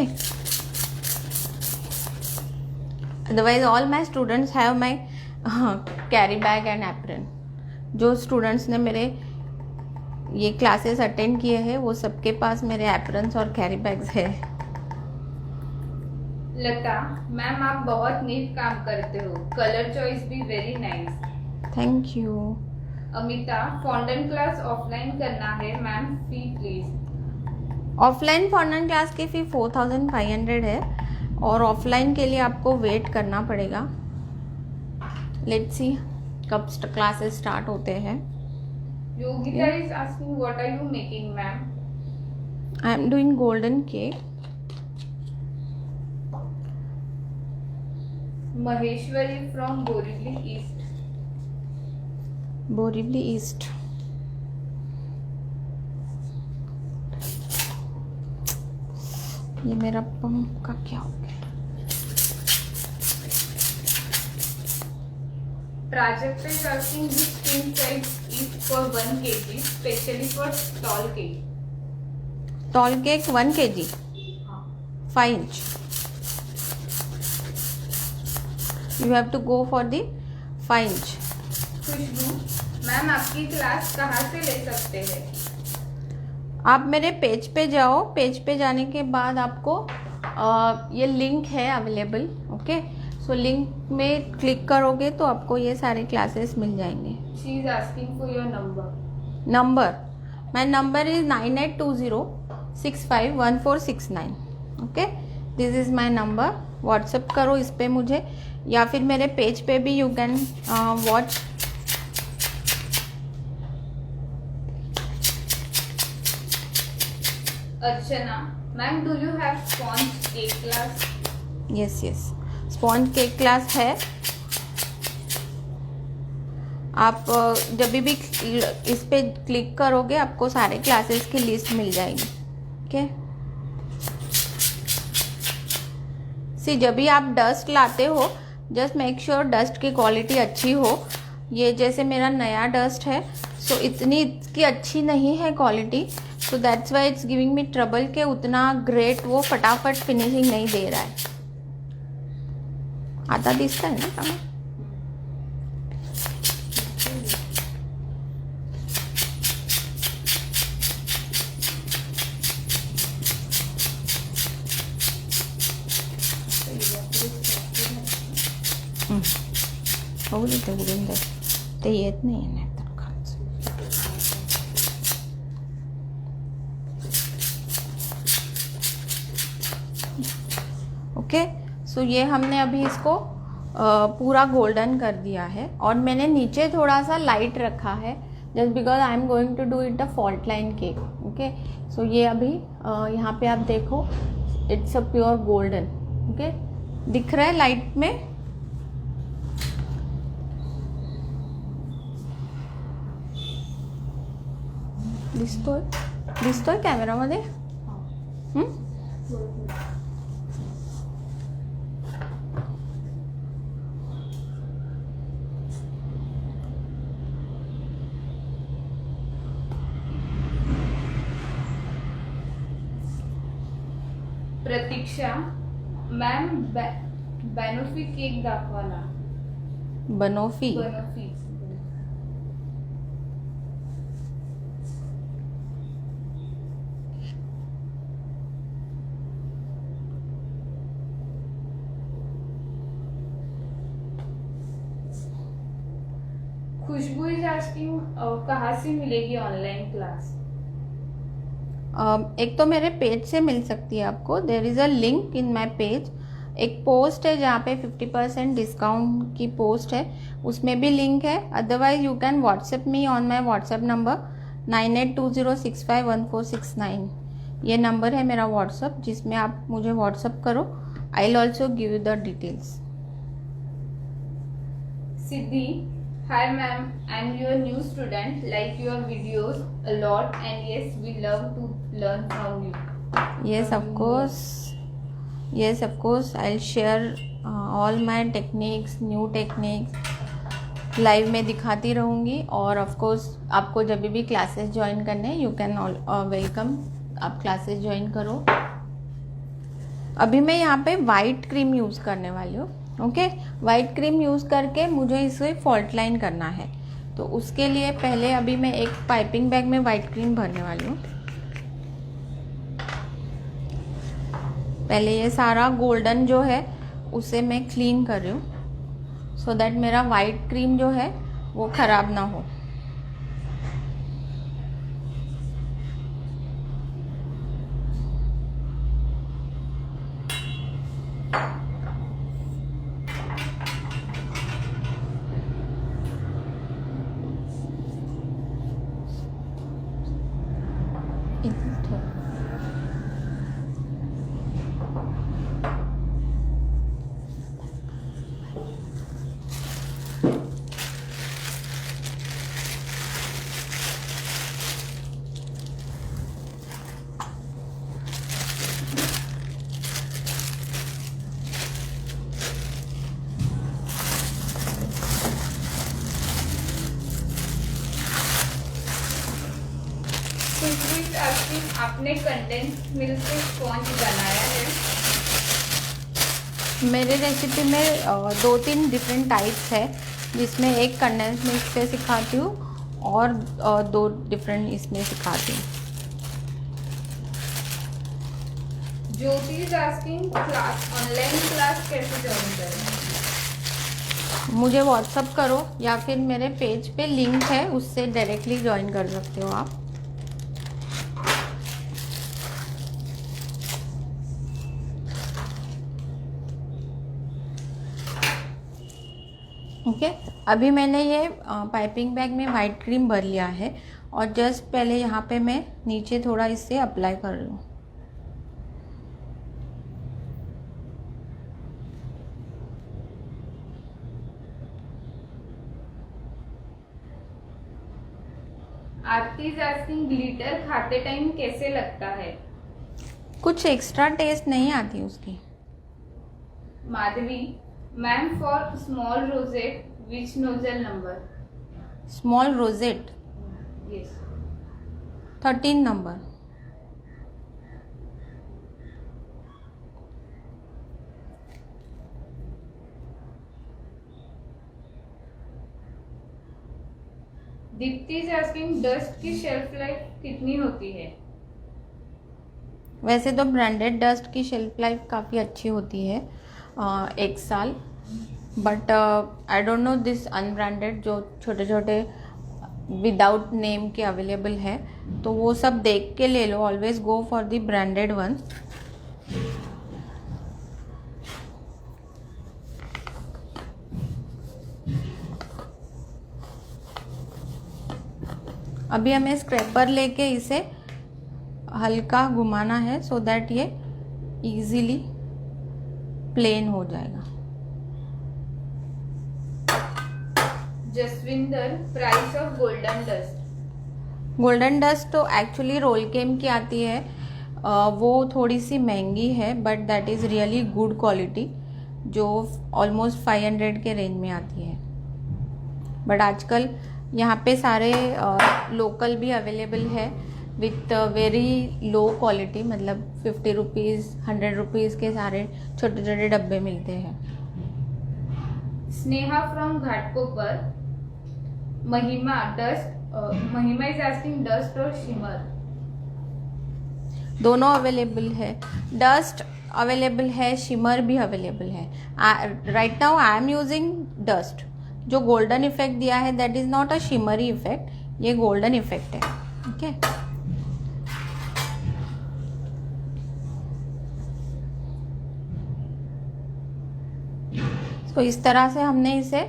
otherwise all my students have my carry bag and apron. जो स्टूडेंट्स ने मेरे ये क्लासेस अटेंड किए हैं वो सबके पास मेरे एप्रन्स और कैरी बैग्स है. लता मैम, आप बहुत नीट काम करते हो. कलर चॉइस भी very nice. Thank you. Amita, fondant class offline करना है ma'am, fee please. Offline fondant class की फ़ी 4500 है और ऑफलाइन के लिए आपको वेट करना पड़ेगा. लेट्स सी कब क्लासेस स्टार्ट होते हैं. Yogita is asking what are you making ma'am? I am doing golden cake. Maheshwari from Borivali east. Borivali east. ये मेरा पंप का क्या हो गया? Prajakta is asking which tin size is for 1 kg, especially for tall cake. Tall cake 1 kg. 5 inch. You have to go for the 5 inch. Khushboo ma'am, आपकी class कहाँ से ले सकते हैं? आप मेरे पेज पे जाओ. पेज पे जाने के बाद आपको ये लिंक है अवेलेबल. ओके, सो लिंक में क्लिक करोगे तो आपको ये सारे क्लासेस मिल जाएंगे। She is asking for your number. Number, my number is 9820651469। Okay, this is my number. WhatsApp करो इस पे मुझे, या फिर मेरे पेज पे भी you can watch. Archana, ma'am, do you have sponge cake class? Yes yes, sponge cake class है। आप जब भी इस पे क्लिक करोगे आपको सारे क्लासेस की लिस्ट मिल जाएगी। ओके, सी जब भी आप डस्ट लाते हो जस्ट मेक श्योर डस्ट की क्वालिटी अच्छी हो। ये जैसे मेरा नया डस्ट है, सो इतनी इसकी अच्छी नहीं है quality, so that's why it's giving me trouble के उतना ग्रेट वो फटाफट फिनिशिंग नहीं दे रहा है। आता दिसता है ना काम। होऊ दे उडून दे, ते येत नाही आहे नाहीतर खायचं। ओके, सो ये हमने अभी इसको पूरा गोल्डन कर दिया है और मैंने नीचे थोड़ा सा लाइट रखा है just because I am going to do it a fault line cake. Okay, so ये अभी यहाँ पे आप देखो it's a pure golden. Okay, दिख रहा है लाइट में। दिसतोय कॅमेरामध्ये? प्रतीक्षा, मॅम बनोफी केक दाखवा ना। बनोफी, बनोफी खुशबू इज आस्किंग कहाँ से मिलेगी ऑनलाइन क्लास? एक तो मेरे पेज से मिल सकती है आपको, there is a link in my page. एक पोस्ट है जहाँ पे 50% डिस्काउंट की पोस्ट है, उसमें भी लिंक है। Otherwise you can WhatsApp me on my WhatsApp number 9820651469। ये नंबर है मेरा व्हाट्सएप, जिसमें आप मुझे व्हाट्सएप करो। I will also give you the details. Siddhi, hi ma'am, I'm your new student, like your videos a lot, and yes, we love to learn from you. Yes, of course. Yes, of course. I'll share all my techniques, new techniques live में दिखाती रहूँगी। और of course आपको जब भी classes join करने you can welcome, आप classes join करो। अभी मैं यहाँ पे वाइट क्रीम यूज़ करने वाली हूँ। ओके, वाइट क्रीम यूज़ करके मुझे इसे फॉल्ट लाइन करना है, तो उसके लिए पहले अभी मैं एक पाइपिंग बैग में वाइट क्रीम भरने वाली हूँ। पहले ये सारा गोल्डन जो है उसे मैं क्लीन कर रही हूँ, सो दैट मेरा वाइट क्रीम जो है वो ख़राब ना हो। आपने कंडेंस मिल्क से स्पॉन्ज बनाया है? मेरे रेसिपी में 2-3 डिफरेंट टाइप्स है, जिसमें एक कंडेंस मिल्क पे सिखाती हूँ और 2 डिफरेंट इसमें सिखाती हूँ। Jyoti is asking class, online class कैसे ज्वाइन करें? मुझे व्हाट्सअप करो या फिर मेरे पेज पे लिंक है, उससे डायरेक्टली ज्वाइन कर सकते हो आप। ओके, अभी मैंने ये पाइपिंग बैग में वाइट क्रीम भर लिया है और जस्ट पहले यहाँ पे मैं नीचे थोड़ा इससे अप्लाई कर रही हूँ। आरती इज आस्किंग ग्लिटर खाते टाइम कैसे लगता है? कुछ एक्स्ट्रा टेस्ट नहीं आती उसकी। Madhavi, ma'am for small rosette which nozzle number? Small rosette yes. 13 number. Deepti is asking dust की शेल्फ लाइफ कितनी होती है? वैसे तो ब्रांडेड डस्ट की शेल्फ लाइफ काफ़ी अच्छी होती है, 1 साल। But I don't know this unbranded जो छोटे छोटे विदाउट नेम के अवेलेबल है, तो वो सब देख के ले लो। Always go for the branded one. अभी हमें स्क्रैपर लेके इसे हल्का घुमाना है सो दैट ये इजीली प्लेन हो जाएगा। Jasvinder, price of golden dust? Golden dust तो एक्चुअली रोल केम की आती है, वो थोड़ी सी महंगी है but that is really good quality, जो ऑलमोस्ट 500 के रेंज में आती है। बट आजकल यहाँ पे सारे लोकल भी अवेलेबल है विथ वेरी लो क्वालिटी, मतलब 50 रुपीज़ 100 रुपीज़ के सारे छोटे छोटे डब्बे मिलते हैं। स्नेहा फ्रॉम घाटकोपर, महिमा महिमा इज आस्किंग डस्ट और शिमर? दोनों अवेलेबल है, डस्ट अवेलेबल है, शिमर भी अवेलेबल है। Right now I am using dust. जो गोल्डन इफेक्ट दिया है that is not a shimmery effect, ये गोल्डन इफेक्ट है। ओके, तो इस तरह से हमने इसे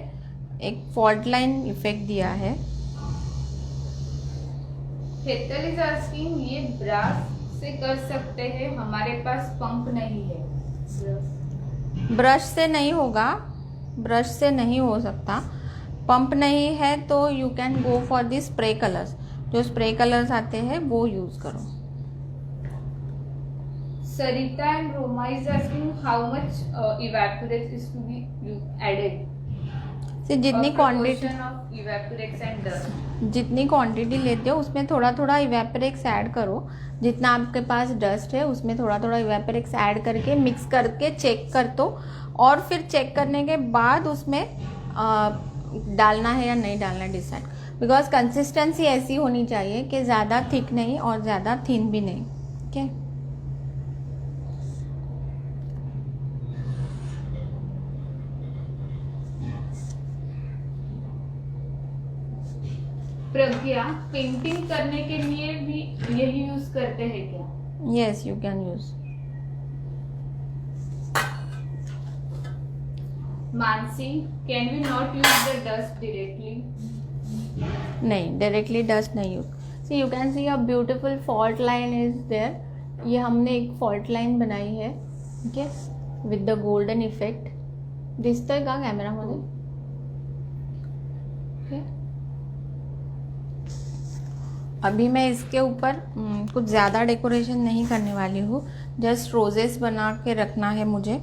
एक फॉल्ट लाइन इफेक्ट दिया है। हेतल इज आस्किंग ये ब्रश से कर सकते हैं, हमारे पास पंप नहीं है। ब्रश से नहीं होगा, ब्रश से नहीं हो सकता। पंप नहीं है तो you can go for the spray colours. जो स्प्रे कलर्स आते हैं वो यूज करो। Sarita and Roma is asking how much evaporex is to be added? से जितनी quantity of evaporex and dust? जितनी क्वांटिटी लेते हो उसमें थोड़ा थोड़ा इवेपोरेक्स ऐड करो। जितना आपके पास डस्ट है उसमें थोड़ा थोड़ा इवेपोरेक्स ऐड करके मिक्स करके चेक कर दो, और फिर चेक करने के बाद उसमें डालना है या नहीं डालना है डिसाइड। बिकॉज कंसिस्टेंसी ऐसी होनी चाहिए कि ज़्यादा थिक नहीं और ज़्यादा थिन भी नहीं। ओके, प्रज्ञा, पेंटिंग करने के लिए भी यही यूज करते हैं क्या? Yes, you can use. Mansi, can we not use the dust directly? नहीं, डायरेक्टली डस्ट नहीं use. See you can see a beautiful fault line is there. ये हमने एक फॉल्ट लाइन बनाई है, okay, with the golden effect. दिसतोय का कॅमेरामध्ये? Okay, अभी मैं इसके ऊपर कुछ ज़्यादा डेकोरेशन नहीं करने वाली हूँ, जस्ट रोजेस बना के रखना है मुझे।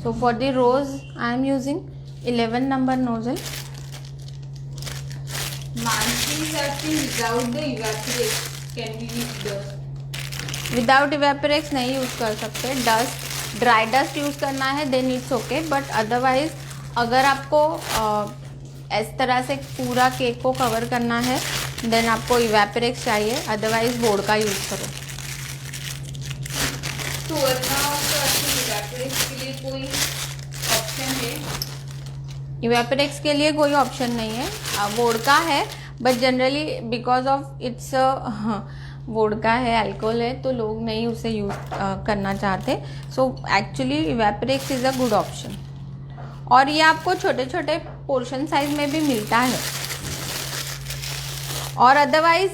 So for the rose I am using 11 number nozzle. Mansi is asking without the evaporex can we use dust? Without Evaporex नहीं यूज़ कर सकते। डस्ट, ड्राई डस्ट यूज़ करना है then it's okay, but otherwise अगर आपको इस तरह से पूरा केक को कवर करना है देन आपको इवेपोरेक्स चाहिए, अदरवाइज बोर्ड का यूज़ करो। तो वरना evaporex के लिए कोई ऑप्शन है? इवेपरेक्स के लिए कोई ऑप्शन नहीं है, वोडका है, but generally because of its vodka है, अल्कोहल है, तो लोग नहीं उसे यूज़ करना चाहते. So actually Evaporex is a good option. और ये आपको छोटे छोटे पोर्शन साइज में भी मिलता है. और अदरवाइज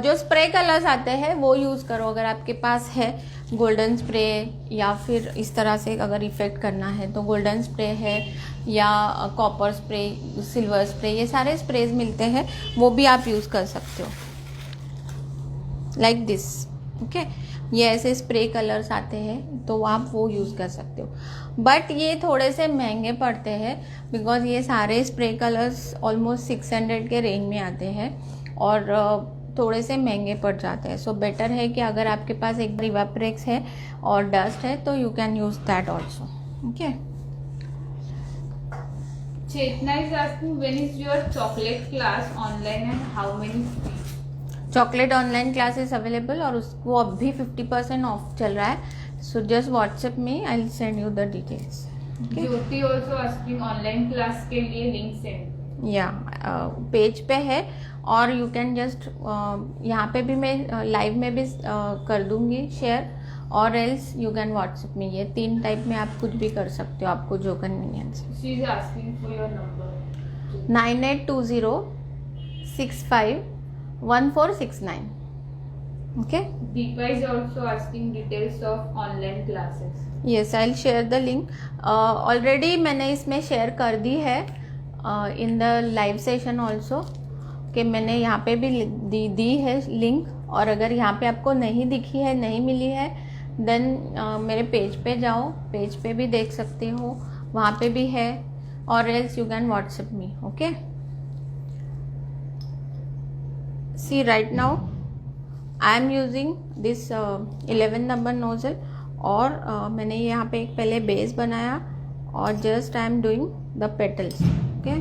जो स्प्रे कलर्स आते हैं वो यूज़ करो अगर आपके पास है. गोल्डन स्प्रे या फिर इस तरह से अगर इफ़ेक्ट करना है तो गोल्डन स्प्रे है या कॉपर स्प्रे, सिल्वर स्प्रे, ये सारे स्प्रेज मिलते हैं, वो भी आप यूज़ कर सकते हो लाइक दिस. ओके, ये ऐसे स्प्रे कलर्स आते हैं तो आप वो यूज़ कर सकते हो. बट ये थोड़े से महंगे पड़ते हैं बिकॉज ये सारे स्प्रे कलर्स ऑलमोस्ट 600 के रेंज में आते हैं और थोड़े से महंगे पड़ जाते हैं. सो बेटर है कि अगर आपके पास एक इवेपरेक्स है और डस्ट है तो you can use that also. Okay. Chetna is asking when is your chocolate class online and how many fees? Chocolate online classes available और उसको अभी 50% ऑफ चल रहा है. सो जस्ट व्हाट्सएप में आई will send you the details. Jyoti also asking online class के लिए link send. या पेज पे है और यू कैन जस्ट यहाँ पे भी मैं लाइव में भी कर दूंगी शेयर, और एल्स यू कैन व्हाट्सएप में. ये 3 टाइप में आप कुछ भी कर सकते हो, आपको जो convenience. She is asking for your number 9820651469. Okay. Deepa is also asking details of online classes. Yes, I will share the link. Already मैंने इसमें शेयर कर दी है in the live session also, कि मैंने यहाँ पे भी दी है लिंक. और अगर यहाँ पे आपको नहीं दिखी है, नहीं मिली है, देन मेरे पेज पे जाओ, पेज पे भी देख सकते हो, वहाँ पे भी है, और else you can WhatsApp me. Okay. See right now I am using this 11 number nozzle, और मैंने यहाँ पे एक पहले बेस बनाया और just I am doing the petals. Okay.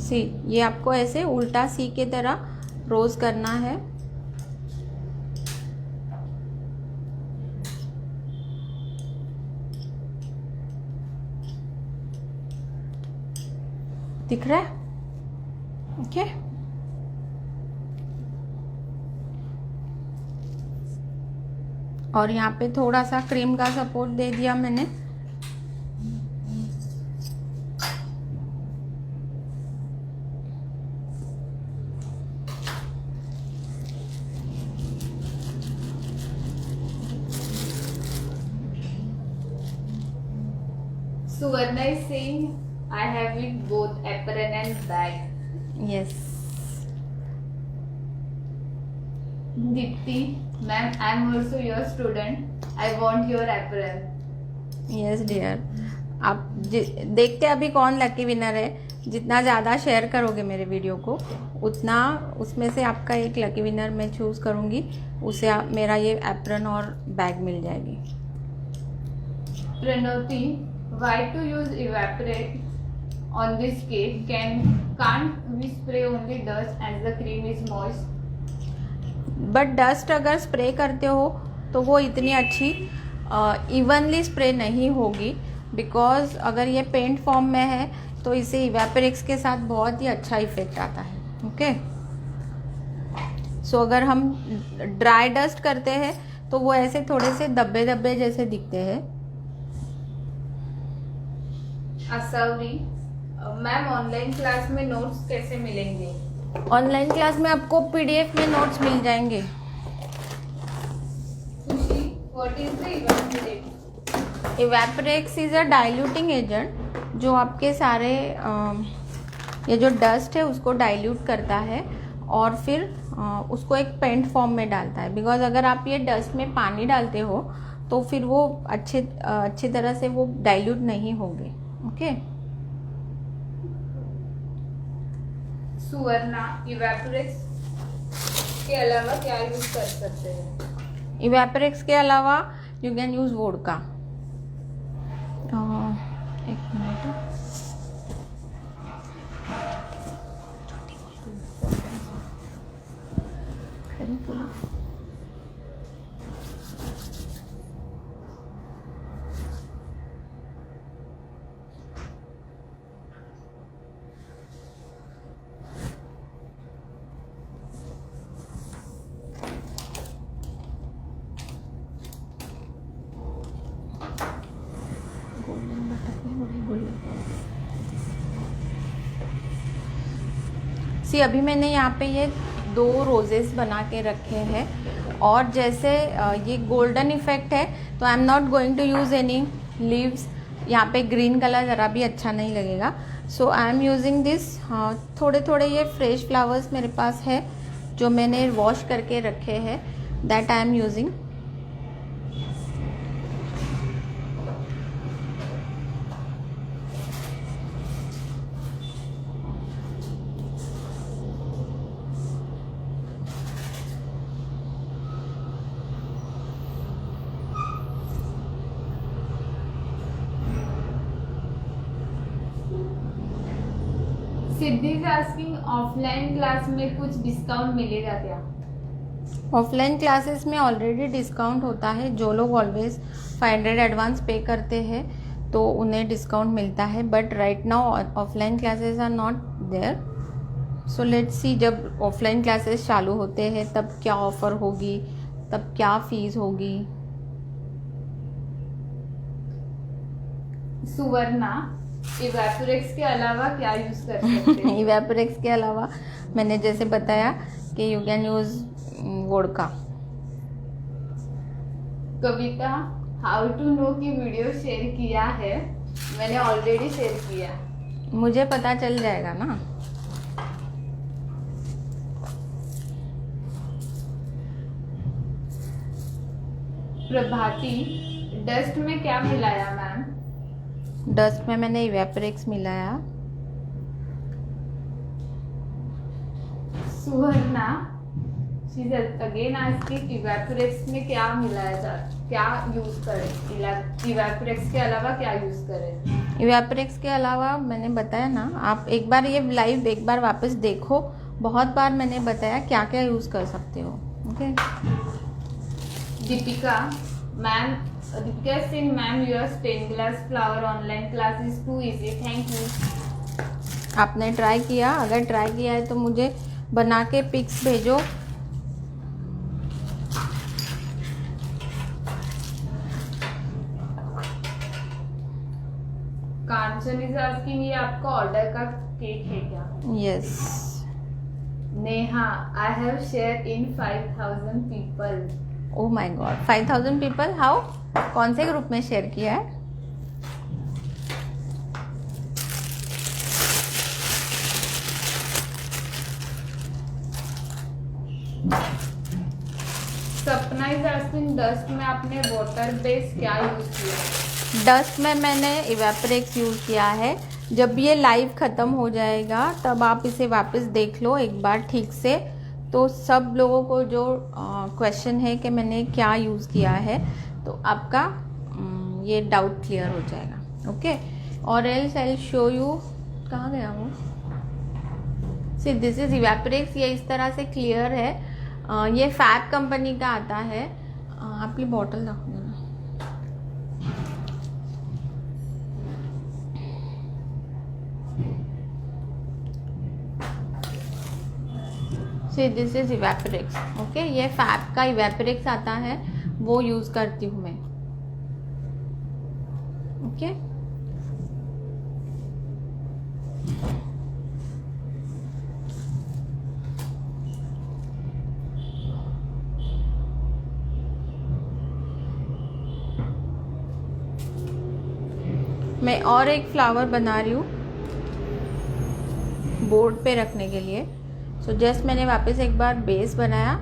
See, ये आपको ऐसे उल्टा सी की तरह रोज करना है. दिख रहा है? ओके. और यहाँ पे थोड़ा सा क्रीम का सपोर्ट दे दिया मैंने. Suvarna is saying I have it both apron and bag. Yes. Dipti, ma'am, I am also your student. I want your apron. Yes dear. आप देखते अभी कौन लकी विनर है. जितना ज़्यादा शेयर करोगे मेरे वीडियो को, उतना उसमें से आपका एक लकी विनर मैं चूज़ करूँगी, उसे मेरा ये एप्रन और बैग मिल जाएगी. Pranoti, why to use evaporate on this cake? Can't we spray only dust and the cream is moist? But dust अगर स्प्रे करते हो तो वो इतनी अच्छी इवनली स्प्रे नहीं होगी, बिकॉज अगर ये पेंट फॉर्म में है तो इसे इवेपरेक्स के साथ बहुत ही अच्छा इफेक्ट आता है. ओके. सो अगर हम ड्राई डस्ट करते हैं तो वो ऐसे थोड़े से दब्बे दब्बे जैसे दिखते हैं. असवरी, मैम ऑनलाइन क्लास में नोट्स कैसे मिलेंगे? ऑनलाइन क्लास में आपको पीडीएफ में नोट्स मिल जाएंगे. Khushi, what is the evaporate? Evaporex is a diluting agent जो आपके सारे ये जो डस्ट है उसको डाइल्यूट करता है और फिर उसको एक पेंट फॉर्म में डालता है. बिकॉज अगर आप ये डस्ट में पानी डालते हो तो फिर वो अच्छी तरह से वो डाइल्यूट नहीं होंगे. ओके. सुवर्णा, इवेपोरेक्स के अलावा क्या यूज कर सकते हैं? इवेपरेक्स के अलावा यू कैन यूज वोडका. एक मिनट. सी अभी मैंने यहाँ पे ये 2 रोजेस बना के रखे हैं, और जैसे ये गोल्डन इफेक्ट है तो I am not going to use any leaves. यहाँ पे ग्रीन कलर ज़रा भी अच्छा नहीं लगेगा, so I am using this. थोड़े थोड़े ये फ्रेश फ्लावर्स मेरे पास है जो मैंने वॉश करके रखे हैं, that I am using. Siddhi is asking offline class में कुछ डिस्काउंट मिलेगा क्या? ऑफलाइन क्लासेस में ऑलरेडी डिस्काउंट होता है। जो लोग ऑलवेज 500 एडवांस पे करते हैं तो उन्हें डिस्काउंट मिलता है, but right now offline classes are not there. So let's see, जब ऑफलाइन क्लासेस चालू होते हैं तब क्या ऑफ़र होगी, तब क्या फीस होगी। सुवर्णा, इवेपोरेक्स के अलावा क्या यूज कर सकते हैं? इवेपोरेक्स के अलावा मैंने जैसे बताया कि you can use vodka. Kavita, how to know कि वीडियो शेयर किया है? मैंने ऑलरेडी शेयर किया। मुझे पता चल जाएगा ना। प्रभाती, डस्ट में क्या मिलाया मैम? डस्ट में मैंने इवेपोरेक्स मिलाया। सुवर्णा, शी इज अगेन आस्किंग इवेपोरेक्स में क्या मिलाया था, क्या यूज करें? इवेपोरेक्स के अलावा क्या यूज करें? इवेपोरेक्स के अलावा मैंने बताया ना, आप एक बार ये लाइव एक बार वापस देखो, बहुत बार मैंने बताया क्या क्या यूज़ कर सकते हो। Okay. Deepika ma'am, Deepika Singh ma'am, your stain glass flower online class is too easy, thank you. आपने ट्राई किया? अगर ट्राई किया है तो मुझे बना के पिक्स भेजो। कांचन इज आस्किंग, ये आपका ऑर्डर का केक है क्या? Yes. Neha, I have share in 5000 people. Oh my God, 5000 people, how? कौन से ग्रुप में शेयर किया है? सपना इज आस्किंग, डस्ट में आपने वाटर बेस क्या यूज किया? डस्ट में मैंने इवेपोरेक्स यूज़ किया है। जब ये लाइव ख़त्म हो जाएगा तब आप इसे वापस देख लो एक बार ठीक से, तो सब लोगों को जो क्वेश्चन है कि मैंने क्या यूज़ किया है तो आपका ये डाउट क्लियर हो जाएगा। ओके, और else I will show you. कहाँ गया वो? See this is Evaporex. ये इस तरह से क्लियर है। ये फैब कंपनी का आता है। आपकी बॉटल रखो ना। See this is Evaporex. Okay, ये फैब का इवेपोरेक्स आता है, वो यूज़ करती हूँ मैं। ओके, मैं और एक फ्लावर बना रही हूँ बोर्ड पे रखने के लिए। सो जस्ट मैंने वापस एक बार बेस बनाया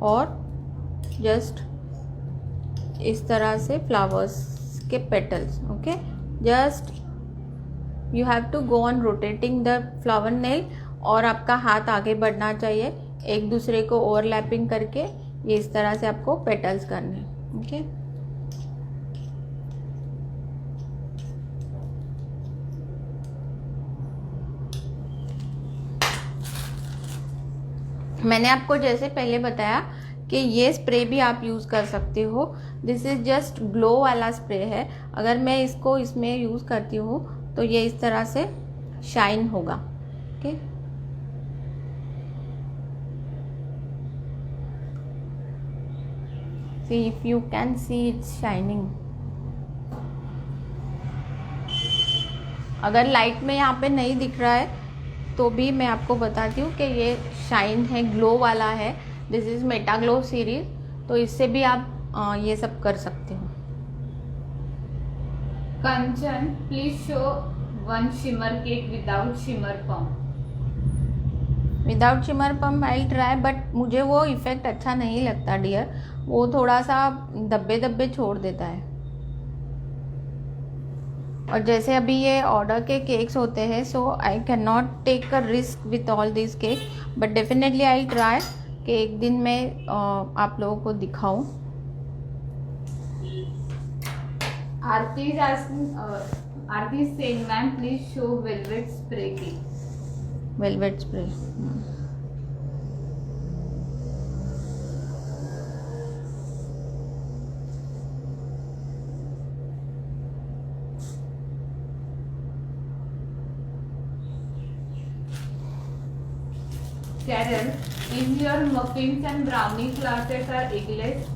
और जस्ट इस तरह से फ्लावर्स के petals. Okay, just you have to go on rotating the flower nail, और आपका हाथ आगे बढ़ना चाहिए एक दूसरे को ओवरलैपिंग करके। ये इस तरह से आपको पेटल्स करने। ओके, मैंने आपको जैसे पहले बताया कि ये स्प्रे भी आप यूज़ कर सकते हो। दिस इज़ जस्ट ग्लो वाला स्प्रे है। अगर मैं इसको इसमें यूज़ करती हूँ तो ये इस तरह से शाइन होगा। Okay, see if you can see it's shining. अगर लाइट में यहाँ पे नहीं दिख रहा है तो भी मैं आपको बताती हूँ कि ये शाइन है, ग्लो वाला है। This is Meta glow series, तो इससे भी आप ये सब कर सकते हो। Kanchan, please show one shimmer cake without shimmer pump. Without shimmer pump I try, but मुझे वो इफ़ेक्ट अच्छा नहीं लगता डियर। वो थोड़ा सा धब्बे धब्बे छोड़ देता है। और जैसे अभी ये ऑर्डर के केक्स होते हैं, so I can not take a risk with all this cake, but definitely I try कि एक दिन मैं आप लोगों को दिखाऊं। Aarti is asking, Aarti is saying, ma'am, please show velvet spray cake. Velvet spray. Carol, is your muffins and brownie classes are eggless?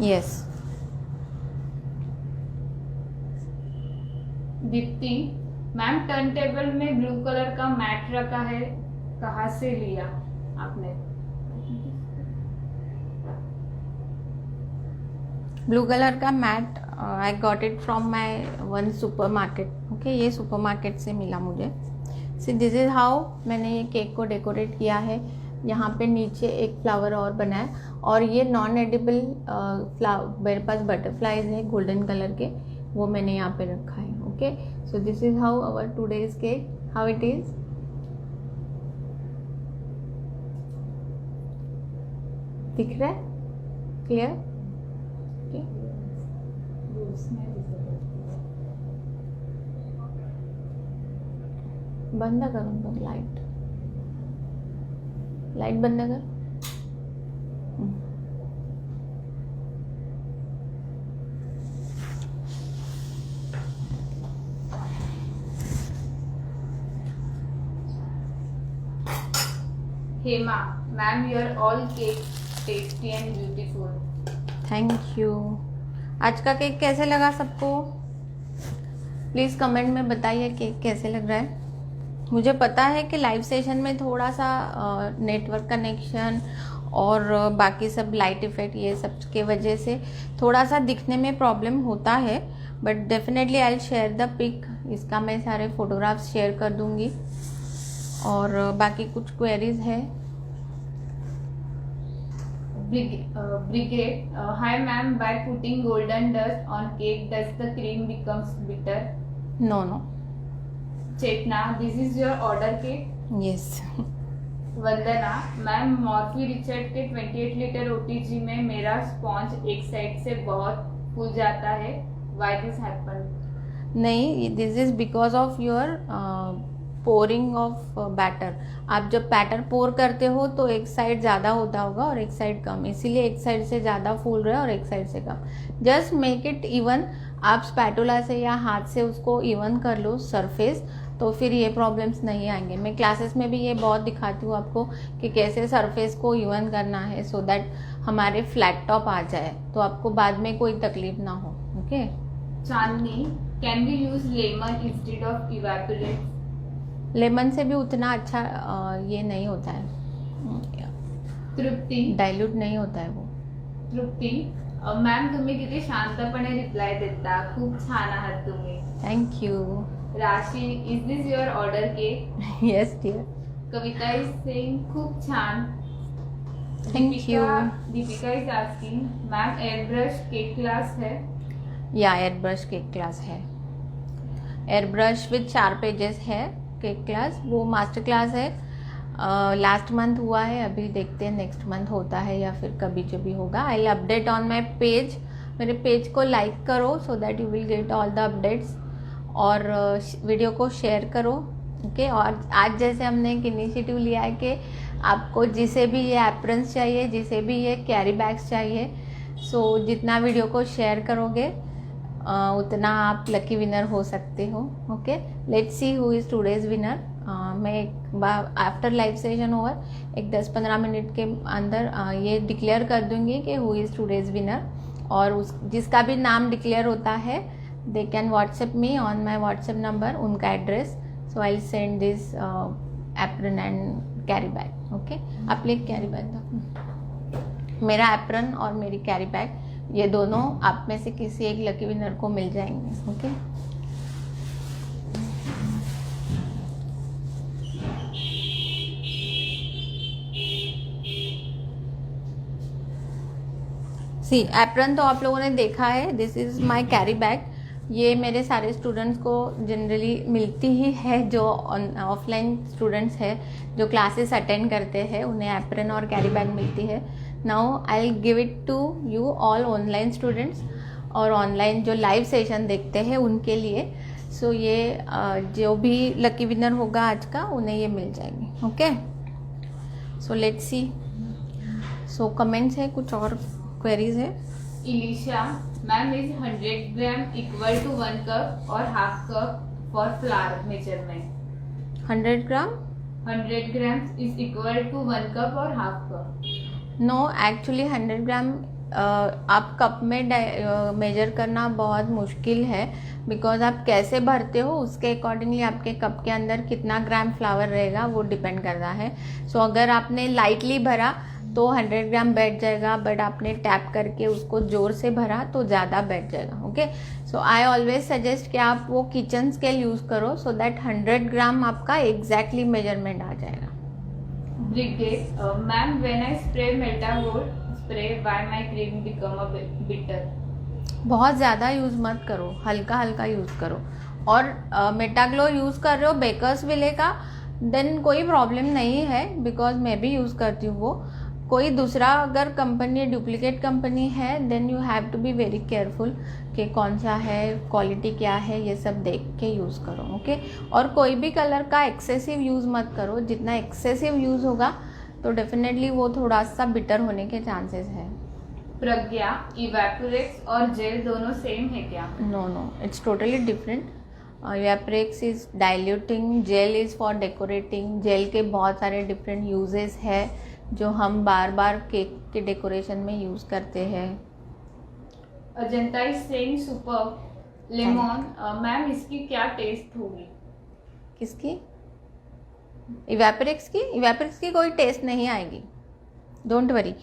यस। Deepti, ma'am turn table में ब्लू कलर का मैट रखा है, कहाँ से लिया आपने? ब्लू कलर का mat I got it from my one supermarket. Okay, ये सुपर मार्केट से मिला मुझे। सी दिस इज़ हाउ मैंने ये केक को डेकोरेट किया है। यहाँ पे नीचे एक फ्लावर और बना है, और ये नॉन एडिबल मेरे पास बटरफ्लाइज है गोल्डन कलर के, वो मैंने यहाँ पे रखा है। Okay, so this is how our today's cake, how it is. दिख रहा है क्लियर? बंद करूँ तो लाइट बंद कर। Hema, ma'am your all cake tasty and beautiful. Thank you. आज का केक कैसे लगा सबको? प्लीज़ कमेंट में बताइए केक कैसे लग रहा है। मुझे पता है कि लाइव सेशन में थोड़ा सा नेटवर्क कनेक्शन और बाकी सब लाइट इफ़ेक्ट ये सब के वजह से थोड़ा सा दिखने में प्रॉब्लम होता है, but definitely I will share the pic. इसका मैं सारे फोटोग्राफ्स शेयर कर दूंगी। और बाकी कुछ क्वेरीज है। Brigade, hi ma'am, by putting golden dust on cake, does the cream becomes bitter? No. Chetna, this is your order cake? Yes. Vandana, ma'am Morphy Richard के 28 लीटर OTG में मेरा sponge एक साइड से बहुत फूल जाता है, why this happen? नहीं, this is because of your pouring of batter. आप जब बैटर पोर करते हो तो एक साइड ज़्यादा होता होगा और एक साइड कम, इसीलिए एक साइड से ज़्यादा फूल रहा है और एक साइड से कम। Just make it even. आप स्पैटुला से या हाथ से उसको इवन कर लो सरफेस, तो फिर ये प्रॉब्लम्स नहीं आएंगे। मैं क्लासेस में भी ये बहुत दिखाती हूँ आपको कि कैसे सरफेस को इवन करना है, सो दैट हमारे फ्लैट टॉप आ जाए, तो आपको बाद में कोई तकलीफ ना हो। Okay. Chandni, can we use lemon instead of evaporate? Lemon से भी उतना अच्छा ये नहीं होता है, तृप्ती, डाइल्यूट नहीं होता है वो। तृप्ती, मॅम तुम्ही किती शांतपणे रिप्लाय देता, खूप छान आहात तुम्ही। Thank you. Rashi, is this your order cake? Yes dear. Kavita is saying खूप छान। Thank you. Deepika is asking, ma'am air brush cake class है? या एयर ब्रश केक क्लास है। एयर ब्रश विद 4 पेजेस है केक क्लास, वो मास्टर क्लास है। Last month हुआ है, अभी देखते हैं नेक्स्ट मंथ होता है या फिर कभी जब भी होगा। I will update on my page. मेरे पेज को लाइक करो so that you will get all the updates, और वीडियो को शेयर करो। ओके। और आज जैसे हमने एक इनिशिएटिव लिया है कि आपको जिसे भी ये एप्रन्स चाहिए, जिसे भी ये कैरी बैग्स चाहिए, सो जितना वीडियो को शेयर करोगे उतना आप लकी विनर हो सकते हो। Okay, let's see who is today's winner. मैं एक बार आफ्टर लाइव सेशन ओवर एक 10-15 मिनट के अंदर ये डिक्लेयर कर दूंगी कि हु इज़ टुडेज विनर, और उस जिसका भी नाम डिक्लेयर होता है they can WhatsApp me on my WhatsApp number, उनका address. So I will send this apron and carry bag. Okay, आप प्लीज कैरी बैग दो. मेरा एप्रन और मेरी कैरी बैग ये दोनों आप में से किसी एक लकी विनर को मिल जाएंगे. ओके, सी एप्रन तो आप लोगों ने देखा है. This is my carry bag. ये मेरे सारे स्टूडेंट्स को जनरली मिलती ही है. जो ऑफलाइन स्टूडेंट्स है जो क्लासेस अटेंड करते हैं उन्हें एप्रन और कैरी बैग मिलती है. Now I will give it to you all online students और ऑनलाइन जो लाइव सेशन देखते हैं उनके लिए. सो ये जो भी लकी विनर होगा आज का उन्हें ये मिल जाएंगे. Okay, so let's see. So comments है, कुछ और क्वेरीज है. Ilisha ma'am, is 100 gram equal to 1 cup और half cup for flour measurement? 100 gram 100 grams is equal to 1 cup और half cup? No, actually 100 gram आप कप में मेजर करना बहुत मुश्किल है. बिकॉज आप कैसे भरते हो उसके अकॉर्डिंगली आपके कप के अंदर कितना ग्राम फ्लावर रहेगा वो डिपेंड करता है. सो अगर आपने लाइटली भरा तो 100 ग्राम बैठ जाएगा, बट आपने टैप करके उसको जोर से भरा तो ज़्यादा बैठ जाएगा. Okay, so I always suggest कि आप वो किचन स्केल यूज़ करो सो दैट 100 ग्राम आपका एग्जैक्टली मेजरमेंट आ जाएगा. Brigade ma'am, when I spray मेल्टागोल्ड spray why my cream become a bitter? बहुत ज़्यादा यूज़ मत करो, हल्का हल्का यूज़ करो. और मेटाग्लो यूज़ कर रहे हो बेकर्स विले का, देन कोई प्रॉब्लम नहीं है. बिकॉज मैं भी यूज़ करती हूँ वो. कोई दूसरा अगर कंपनी डुप्लीकेट कंपनी है then you have to be very careful कि कौन सा है, क्वालिटी क्या है, ये सब देख के यूज़ करो. ओके, और कोई भी कलर का एक्सेसिव यूज़ मत करो. जितना एक्सेसिव यूज़ होगा तो डेफिनेटली वो थोड़ा सा बिटर होने के चांसेस है. प्रज्ञा, इवेपोरेक्स और जेल दोनों सेम है क्या? No no, it's totally different. Evaporex is diluting, gel is for decorating. Gel के बहुत सारे डिफरेंट यूजेस है जो हम बार बार केक के डेकोरेशन में यूज़ करते हैं. Ajanta is saying super lemon. Ma'am, इसकी क्या टेस्ट होगी? किसकी? इवेपोरेक्स की? इवेपोरेक्स की कोई टेस्ट नहीं आएगी, डोंट वरी.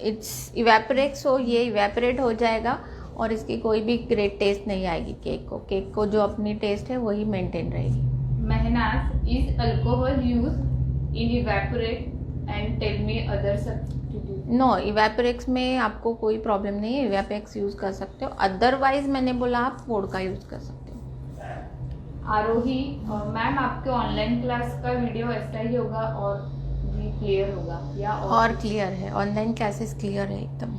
इट्स इवेपोरेक्स, हो ये इवेपोरेट हो जाएगा और इसकी कोई भी ग्रेट टेस्ट नहीं आएगी. केक को जो अपनी टेस्ट है वही मेंटेन रहेगी. Mehnaz, is alcohol use in evaporate and tell me other substitute? No, Evaporex में आपको कोई प्रॉब्लम नहीं है. इवेपोरेक्स यूज़ कर सकते हो. अदरवाइज मैंने बोला आप वोडका यूज़ कर सकते हो. आरोही, मैम आपके ऑनलाइन क्लास का वीडियो ऐसा ही होगा और भी क्लियर होगा या और क्लियर है. ऑनलाइन क्लासेस क्लियर है एकदम.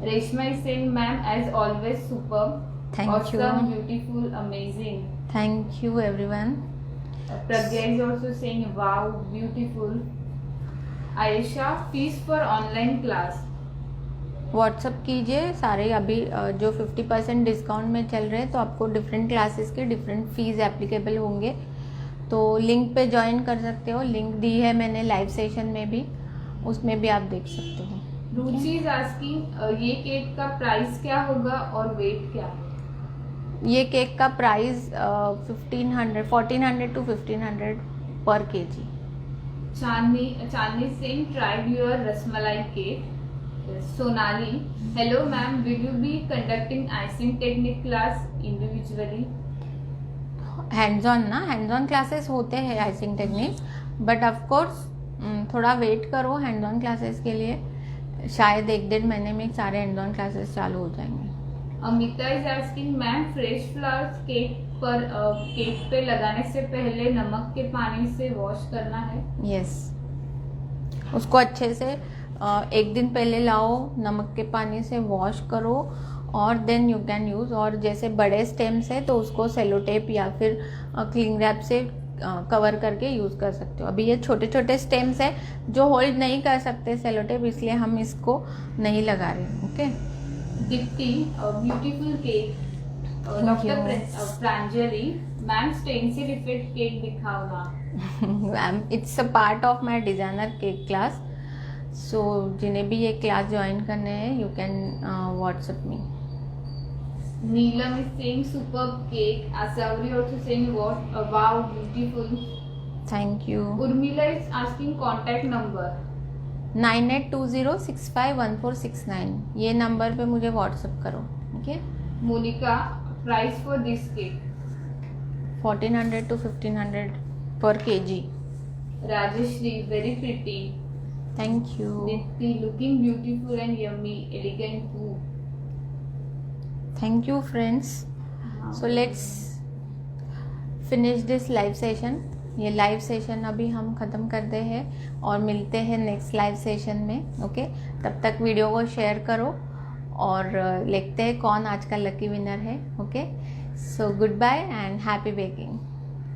Reshma is saying ma'am, as always super, thank you, awesome, beautiful, amazing. Thank you everyone. Pragya is also saying wow, beautiful. Ayesha, fees for online class? WhatsApp कीजिए सारे. अभी जो 50% डिस्काउंट में चल रहे हैं तो आपको डिफरेंट क्लासेस के डिफरेंट फीस एप्लीकेबल होंगे. तो लिंक पे ज्वाइन कर सकते हो. लिंक दी है मैंने लाइव सेशन में भी, उसमें भी आप देख सकते हो. रुचि इज आस्किंग, ये केक का प्राइस क्या होगा और वेट क्या है? ये केक का प्राइस 1400 to 1500 पर kg. Chandni Singh, tried your rasmalai cake. Sonali, hello ma'am, will you be conducting icing technique class individually? Hands on ना, हैंड्स ऑन क्लासेस होते हैं icing technique, but of course थोड़ा वेट करो हैंड्स ऑन क्लासेस के लिए. शायद 1-1.5 महीने में सारे हैंड्स ऑन क्लासेस चालू हो जाएंगे. Amita is asking ma'am, fresh flowers cake पे लगाने से पहले नमक के पानी से वॉश करना है? यस, उसको अच्छे से 1 दिन पहले लाओ, नमक के पानी से वॉश करो और देन यू कैन यूज़. और जैसे बड़े स्टेम्स है तो उसको सेलो टेप या फिर क्लिंग रैप से कवर करके यूज़ कर सकते हो. अभी ये छोटे छोटे स्टेम्स है जो होल्ड नहीं कर सकते सेलो टेप, इसलिए हम इसको नहीं लगा रहे. Okay. Dipti, beautiful cake. Doctor Pranjali, ma'am stencil effect cake दिखाओ ना. It's a part of my designer cake class. So जिन्हें भी ये क्लास ज्वाइन करने हैं you can WhatsApp me. Neelam is saying superb cake. Asawari also saying what wow, beautiful. Thank you. Urmila is asking contact number. 9820651469 ये number पे मुझे WhatsApp करो। Okay, Monica, price for this cake. 1400 to 1500 per kg। Rajeshri, very pretty. Thank you. Dipti, looking beautiful and yummy, elegant too. Thank you friends. So let's finish this live session. ये live session अभी हम ख़त्म करते हैं और मिलते हैं next live session में। ओके, तब तक वीडियो को शेयर करो और लिखते हैं कौन आज का लकी विनर है। Okay, so good bye and happy baking.